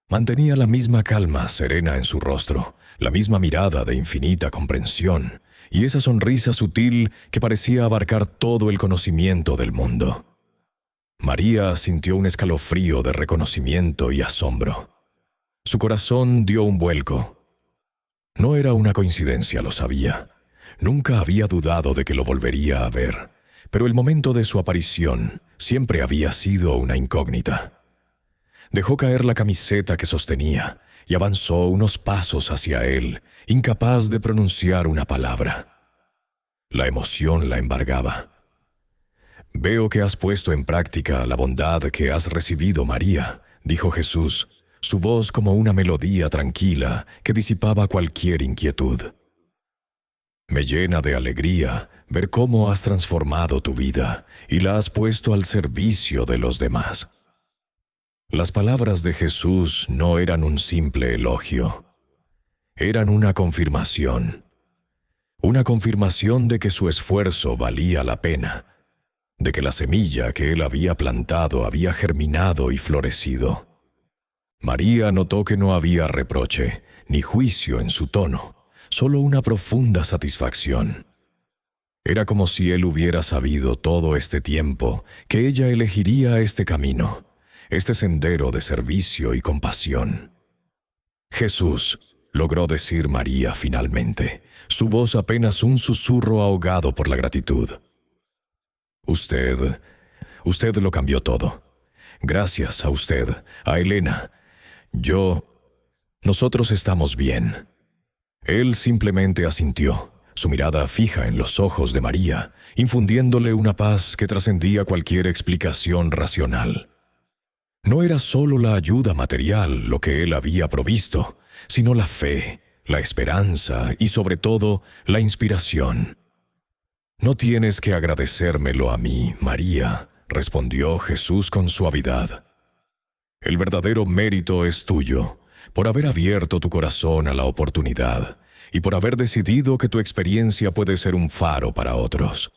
Mantenía la misma calma serena en su rostro, la misma mirada de infinita comprensión y esa sonrisa sutil que parecía abarcar todo el conocimiento del mundo. María sintió un escalofrío de reconocimiento y asombro. Su corazón dio un vuelco. No era una coincidencia, lo sabía. Nunca había dudado de que lo volvería a ver, pero el momento de su aparición siempre había sido una incógnita. Dejó caer la camiseta que sostenía y avanzó unos pasos hacia él, incapaz de pronunciar una palabra. La emoción la embargaba. «Veo que has puesto en práctica la bondad que has recibido, María», dijo Jesús, su voz como una melodía tranquila que disipaba cualquier inquietud. «Me llena de alegría ver cómo has transformado tu vida y la has puesto al servicio de los demás». Las palabras de Jesús no eran un simple elogio. Eran una confirmación de que su esfuerzo valía la pena, de que la semilla que él había plantado había germinado y florecido. María notó que no había reproche ni juicio en su tono, solo una profunda satisfacción. Era como si él hubiera sabido todo este tiempo que ella elegiría este camino, este sendero de servicio y compasión. «Jesús», logró decir María finalmente, su voz apenas un susurro ahogado por la gratitud. Usted lo cambió todo. Gracias a usted, a Elena. Nosotros estamos bien». Él simplemente asintió, su mirada fija en los ojos de María, infundiéndole una paz que trascendía cualquier explicación racional. No era solo la ayuda material lo que él había provisto, sino la fe, la esperanza y, sobre todo, la inspiración. «No tienes que agradecérmelo a mí, María», respondió Jesús con suavidad. «El verdadero mérito es tuyo, por haber abierto tu corazón a la oportunidad y por haber decidido que tu experiencia puede ser un faro para otros.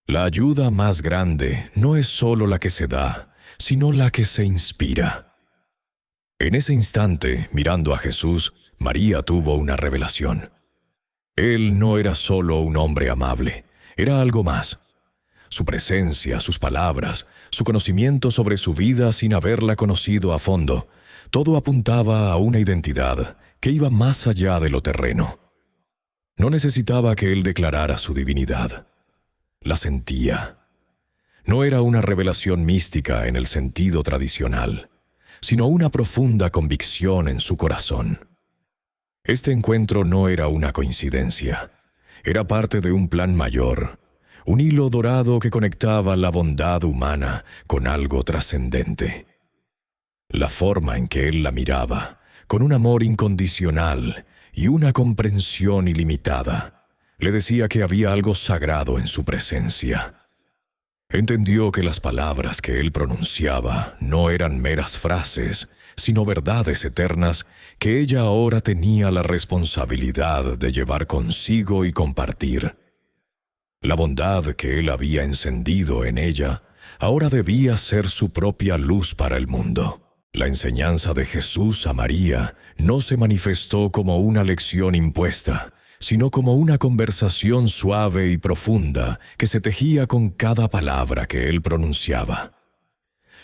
La ayuda más grande no es solo la que se da, sino la que se inspira». En ese instante, mirando a Jesús, María tuvo una revelación. Él no era solo un hombre amable, era algo más. Su presencia, sus palabras, su conocimiento sobre su vida sin haberla conocido a fondo, todo apuntaba a una identidad que iba más allá de lo terreno. No necesitaba que él declarara su divinidad. La sentía. No era una revelación mística en el sentido tradicional, sino una profunda convicción en su corazón. Este encuentro no era una coincidencia, era parte de un plan mayor, un hilo dorado que conectaba la bondad humana con algo trascendente. La forma en que él la miraba, con un amor incondicional y una comprensión ilimitada, le decía que había algo sagrado en su presencia. Entendió que las palabras que él pronunciaba no eran meras frases, sino verdades eternas que ella ahora tenía la responsabilidad de llevar consigo y compartir. La bondad que él había encendido en ella ahora debía ser su propia luz para el mundo. La enseñanza de Jesús a María no se manifestó como una lección impuesta, sino como una conversación suave y profunda que se tejía con cada palabra que él pronunciaba.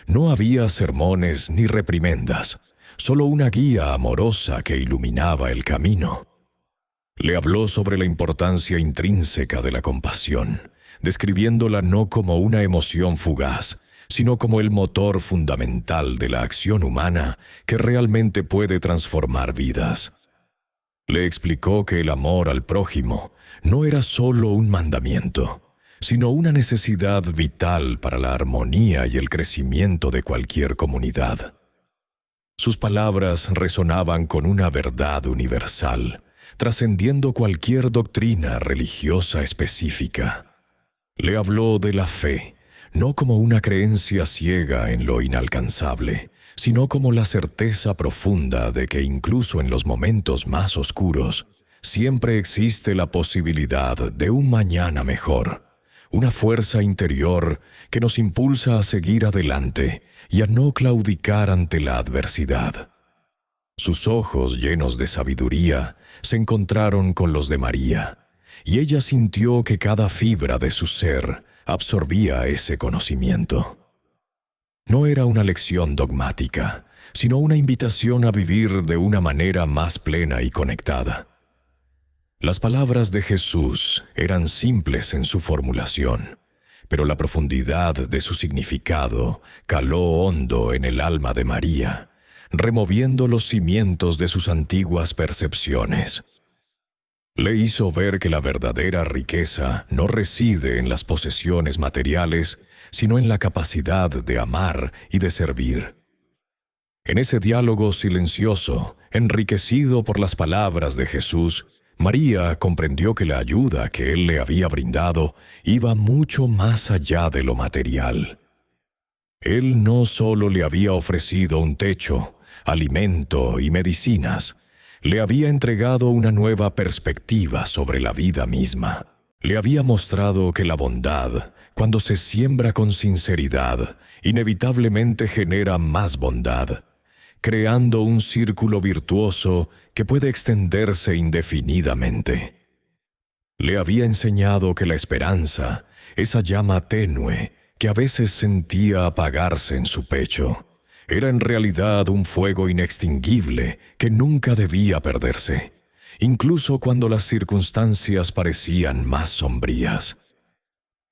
No había sermones ni reprimendas, solo una guía amorosa que iluminaba el camino. Le habló sobre la importancia intrínseca de la compasión, describiéndola no como una emoción fugaz, sino como el motor fundamental de la acción humana que realmente puede transformar vidas. Le explicó que el amor al prójimo no era solo un mandamiento, sino una necesidad vital para la armonía y el crecimiento de cualquier comunidad. Sus palabras resonaban con una verdad universal, trascendiendo cualquier doctrina religiosa específica. Le habló de la fe, no como una creencia ciega en lo inalcanzable, sino como la certeza profunda de que incluso en los momentos más oscuros, siempre existe la posibilidad de un mañana mejor, una fuerza interior que nos impulsa a seguir adelante y a no claudicar ante la adversidad. Sus ojos llenos de sabiduría se encontraron con los de María, y ella sintió que cada fibra de su ser absorbía ese conocimiento. No era una lección dogmática, sino una invitación a vivir de una manera más plena y conectada. Las palabras de Jesús eran simples en su formulación, pero la profundidad de su significado caló hondo en el alma de María, removiendo los cimientos de sus antiguas percepciones. Le hizo ver que la verdadera riqueza no reside en las posesiones materiales, sino en la capacidad de amar y de servir. En ese diálogo silencioso, enriquecido por las palabras de Jesús, María comprendió que la ayuda que él le había brindado iba mucho más allá de lo material. Él no solo le había ofrecido un techo, alimento y medicinas, le había entregado una nueva perspectiva sobre la vida misma. Le había mostrado que la bondad, cuando se siembra con sinceridad, inevitablemente genera más bondad, creando un círculo virtuoso que puede extenderse indefinidamente. Le había enseñado que la esperanza, esa llama tenue que a veces sentía apagarse en su pecho, era en realidad un fuego inextinguible que nunca debía perderse, incluso cuando las circunstancias parecían más sombrías.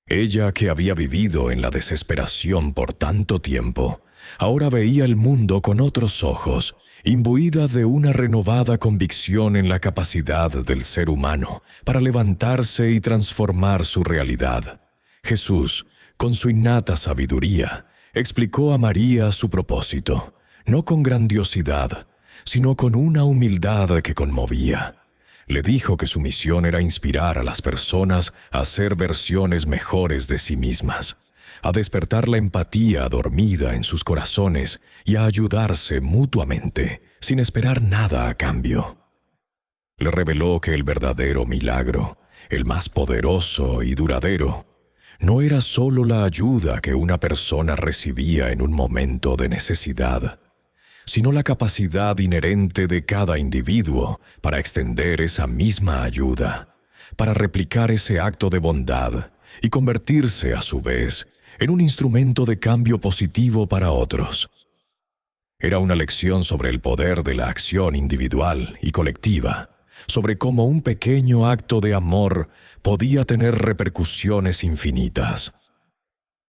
Ella, que había vivido en la desesperación por tanto tiempo, ahora veía el mundo con otros ojos, imbuida de una renovada convicción en la capacidad del ser humano para levantarse y transformar su realidad. Jesús, con su innata sabiduría, explicó a María su propósito, no con grandiosidad, sino con una humildad que conmovía. Le dijo que su misión era inspirar a las personas a ser versiones mejores de sí mismas, a despertar la empatía dormida en sus corazones y a ayudarse mutuamente, sin esperar nada a cambio. Le reveló que el verdadero milagro, el más poderoso y duradero, no era solo la ayuda que una persona recibía en un momento de necesidad, sino la capacidad inherente de cada individuo para extender esa misma ayuda, para replicar ese acto de bondad y convertirse, a su vez, en un instrumento de cambio positivo para otros. Era una lección sobre el poder de la acción individual y colectiva, sobre cómo un pequeño acto de amor podía tener repercusiones infinitas.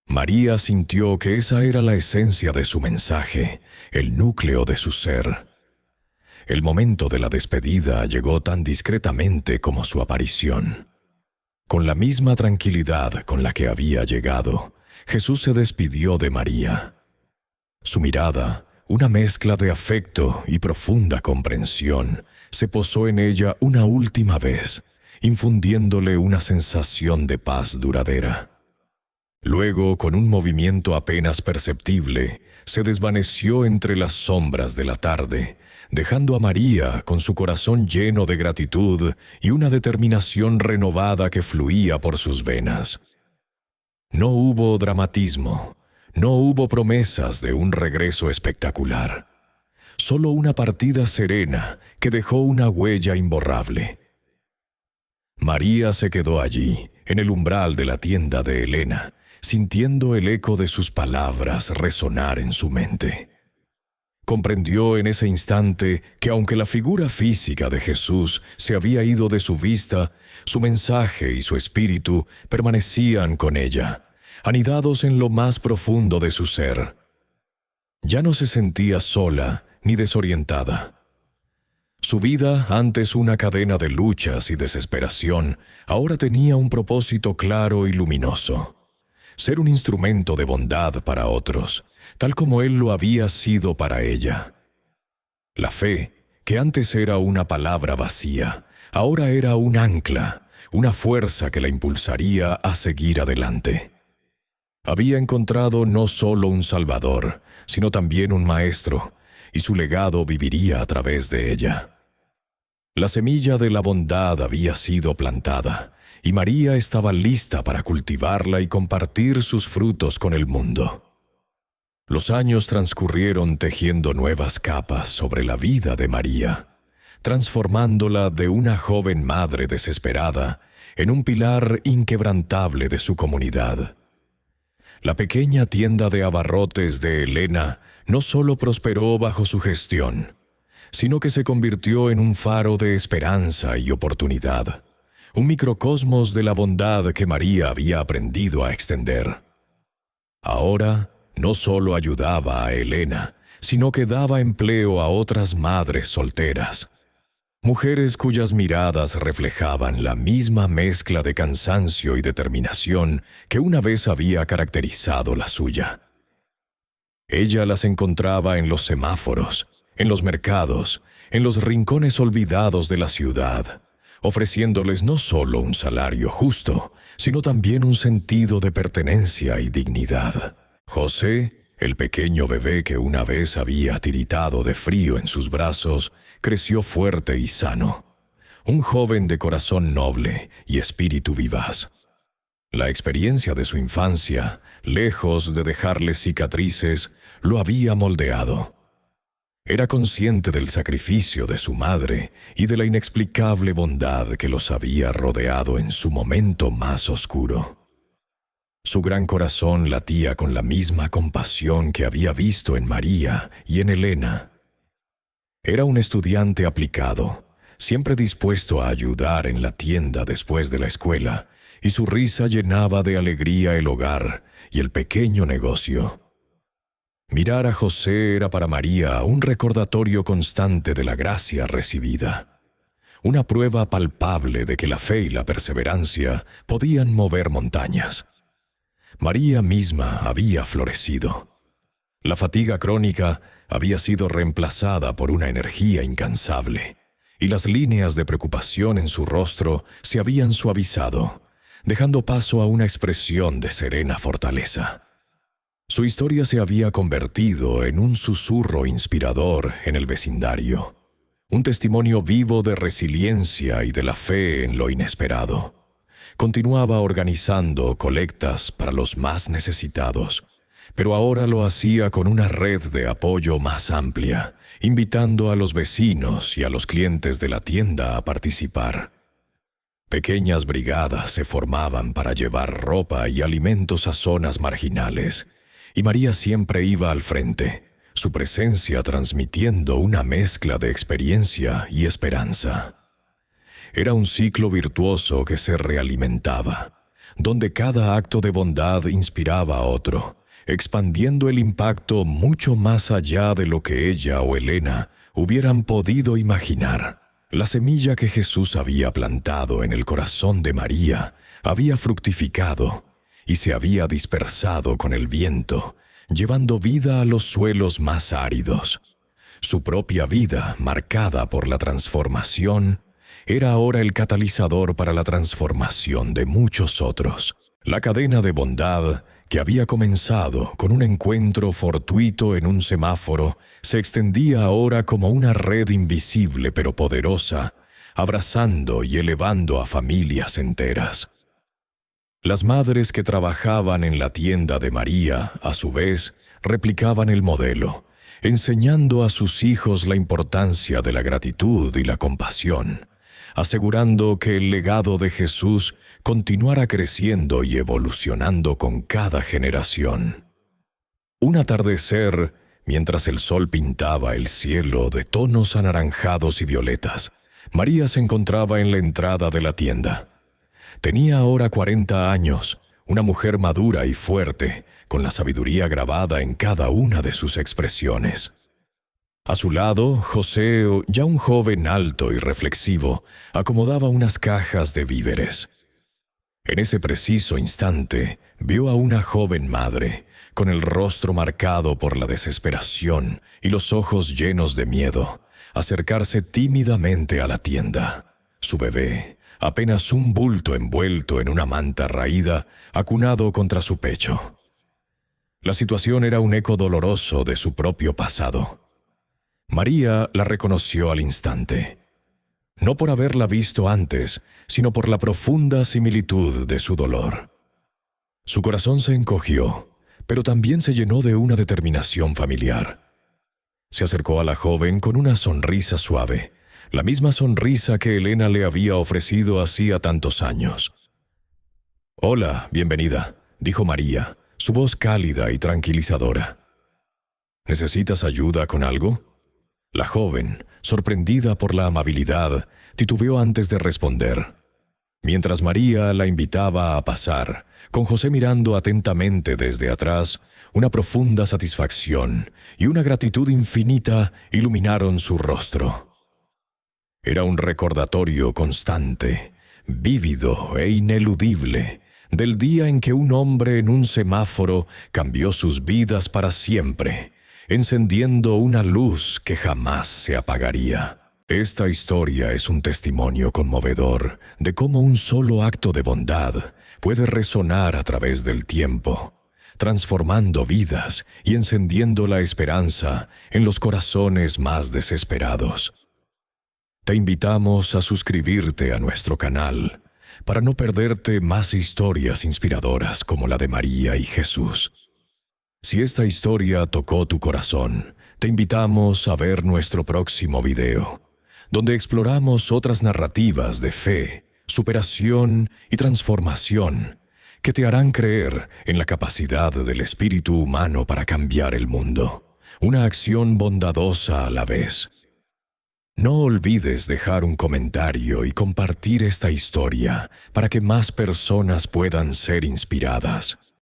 María sintió que esa era la esencia de su mensaje, el núcleo de su ser. El momento de la despedida llegó tan discretamente como su aparición. Con la misma tranquilidad con la que había llegado, Jesús se despidió de María. Su mirada, una mezcla de afecto y profunda comprensión, se posó en ella una última vez, infundiéndole una sensación de paz duradera. Luego, con un movimiento apenas perceptible, se desvaneció entre las sombras de la tarde, dejando a María con su corazón lleno de gratitud y una determinación renovada que fluía por sus venas. No hubo dramatismo, No hubo promesas de un regreso espectacular. Solo una partida serena que dejó una huella imborrable. María se quedó allí, en el umbral de la tienda de Elena, sintiendo el eco de sus palabras resonar en su mente. Comprendió en ese instante que aunque la figura física de Jesús se había ido de su vista, su mensaje y su espíritu permanecían con ella, anidados en lo más profundo de su ser. Ya no se sentía sola ni desorientada. Su vida, antes una cadena de luchas y desesperación, ahora tenía un propósito claro y luminoso: ser un instrumento de bondad para otros, tal como Él lo había sido para ella. La fe, que antes era una palabra vacía, ahora era un ancla, una fuerza que la impulsaría a seguir adelante. Había encontrado no solo un Salvador, sino también un Maestro, y su legado viviría a través de ella. La semilla de la bondad había sido plantada, y María estaba lista para cultivarla y compartir sus frutos con el mundo. Los años transcurrieron tejiendo nuevas capas sobre la vida de María, transformándola de una joven madre desesperada en un pilar inquebrantable de su comunidad. La pequeña tienda de abarrotes de Elena no solo prosperó bajo su gestión, sino que se convirtió en un faro de esperanza y oportunidad, un microcosmos de la bondad que María había aprendido a extender. Ahora no solo ayudaba a Elena, sino que daba empleo a otras madres solteras, mujeres cuyas miradas reflejaban la misma mezcla de cansancio y determinación que una vez había caracterizado la suya. Ella las encontraba en los semáforos, en los mercados, en los rincones olvidados de la ciudad, ofreciéndoles no solo un salario justo, sino también un sentido de pertenencia y dignidad. José, el pequeño bebé que una vez había tiritado de frío en sus brazos, creció fuerte y sano, un joven de corazón noble y espíritu vivaz. La experiencia de su infancia, lejos de dejarle cicatrices, lo había moldeado. Era consciente del sacrificio de su madre y de la inexplicable bondad que los había rodeado en su momento más oscuro. Su gran corazón latía con la misma compasión que había visto en María y en Elena. Era un estudiante aplicado, siempre dispuesto a ayudar en la tienda después de la escuela, y su risa llenaba de alegría el hogar y el pequeño negocio. Mirar a José era para María un recordatorio constante de la gracia recibida, una prueba palpable de que la fe y la perseverancia podían mover montañas. María misma había florecido. La fatiga crónica había sido reemplazada por una energía incansable, y las líneas de preocupación en su rostro se habían suavizado, dejando paso a una expresión de serena fortaleza. Su historia se había convertido en un susurro inspirador en el vecindario, un testimonio vivo de resiliencia y de la fe en lo inesperado. Continuaba organizando colectas para los más necesitados, pero ahora lo hacía con una red de apoyo más amplia, invitando a los vecinos y a los clientes de la tienda a participar. Pequeñas brigadas se formaban para llevar ropa y alimentos a zonas marginales, y María siempre iba al frente, su presencia transmitiendo una mezcla de experiencia y esperanza. Era un ciclo virtuoso que se realimentaba, donde cada acto de bondad inspiraba a otro, expandiendo el impacto mucho más allá de lo que ella o Elena hubieran podido imaginar. La semilla que Jesús había plantado en el corazón de María había fructificado y se había dispersado con el viento, llevando vida a los suelos más áridos. Su propia vida, marcada por la transformación, era ahora el catalizador para la transformación de muchos otros. La cadena de bondad, que había comenzado con un encuentro fortuito en un semáforo, se extendía ahora como una red invisible pero poderosa, abrazando y elevando a familias enteras. Las madres que trabajaban en la tienda de María, a su vez, replicaban el modelo, enseñando a sus hijos la importancia de la gratitud y la compasión, asegurando que el legado de Jesús continuara creciendo y evolucionando con cada generación. Un atardecer, mientras el sol pintaba el cielo de tonos anaranjados y violetas, María se encontraba en la entrada de la tienda. Tenía ahora 40 años, una mujer madura y fuerte, con la sabiduría grabada en cada una de sus expresiones. A su lado, José, ya un joven alto y reflexivo, acomodaba unas cajas de víveres. En ese preciso instante, vio a una joven madre, con el rostro marcado por la desesperación y los ojos llenos de miedo, acercarse tímidamente a la tienda. Su bebé, apenas un bulto envuelto en una manta raída, acunado contra su pecho. La situación era un eco doloroso de su propio pasado. María la reconoció al instante, no por haberla visto antes, sino por la profunda similitud de su dolor. Su corazón se encogió, pero también se llenó de una determinación familiar. Se acercó a la joven con una sonrisa suave, la misma sonrisa que Elena le había ofrecido hacía tantos años. «Hola, bienvenida», dijo María, su voz cálida y tranquilizadora. «¿Necesitas ayuda con algo?». La joven, sorprendida por la amabilidad, titubeó antes de responder. Mientras María la invitaba a pasar, con José mirando atentamente desde atrás, una profunda satisfacción y una gratitud infinita iluminaron su rostro. Era un recordatorio constante, vívido e ineludible, del día en que un hombre en un semáforo cambió sus vidas para siempre, encendiendo una luz que jamás se apagaría. Esta historia es un testimonio conmovedor de cómo un solo acto de bondad puede resonar a través del tiempo, transformando vidas y encendiendo la esperanza en los corazones más desesperados. Te invitamos a suscribirte a nuestro canal para no perderte más historias inspiradoras como la de María y Jesús. Si esta historia tocó tu corazón, te invitamos a ver nuestro próximo video, donde exploramos otras narrativas de fe, superación y transformación que te harán creer en la capacidad del espíritu humano para cambiar el mundo, una acción bondadosa a la vez. No olvides dejar un comentario y compartir esta historia para que más personas puedan ser inspiradas.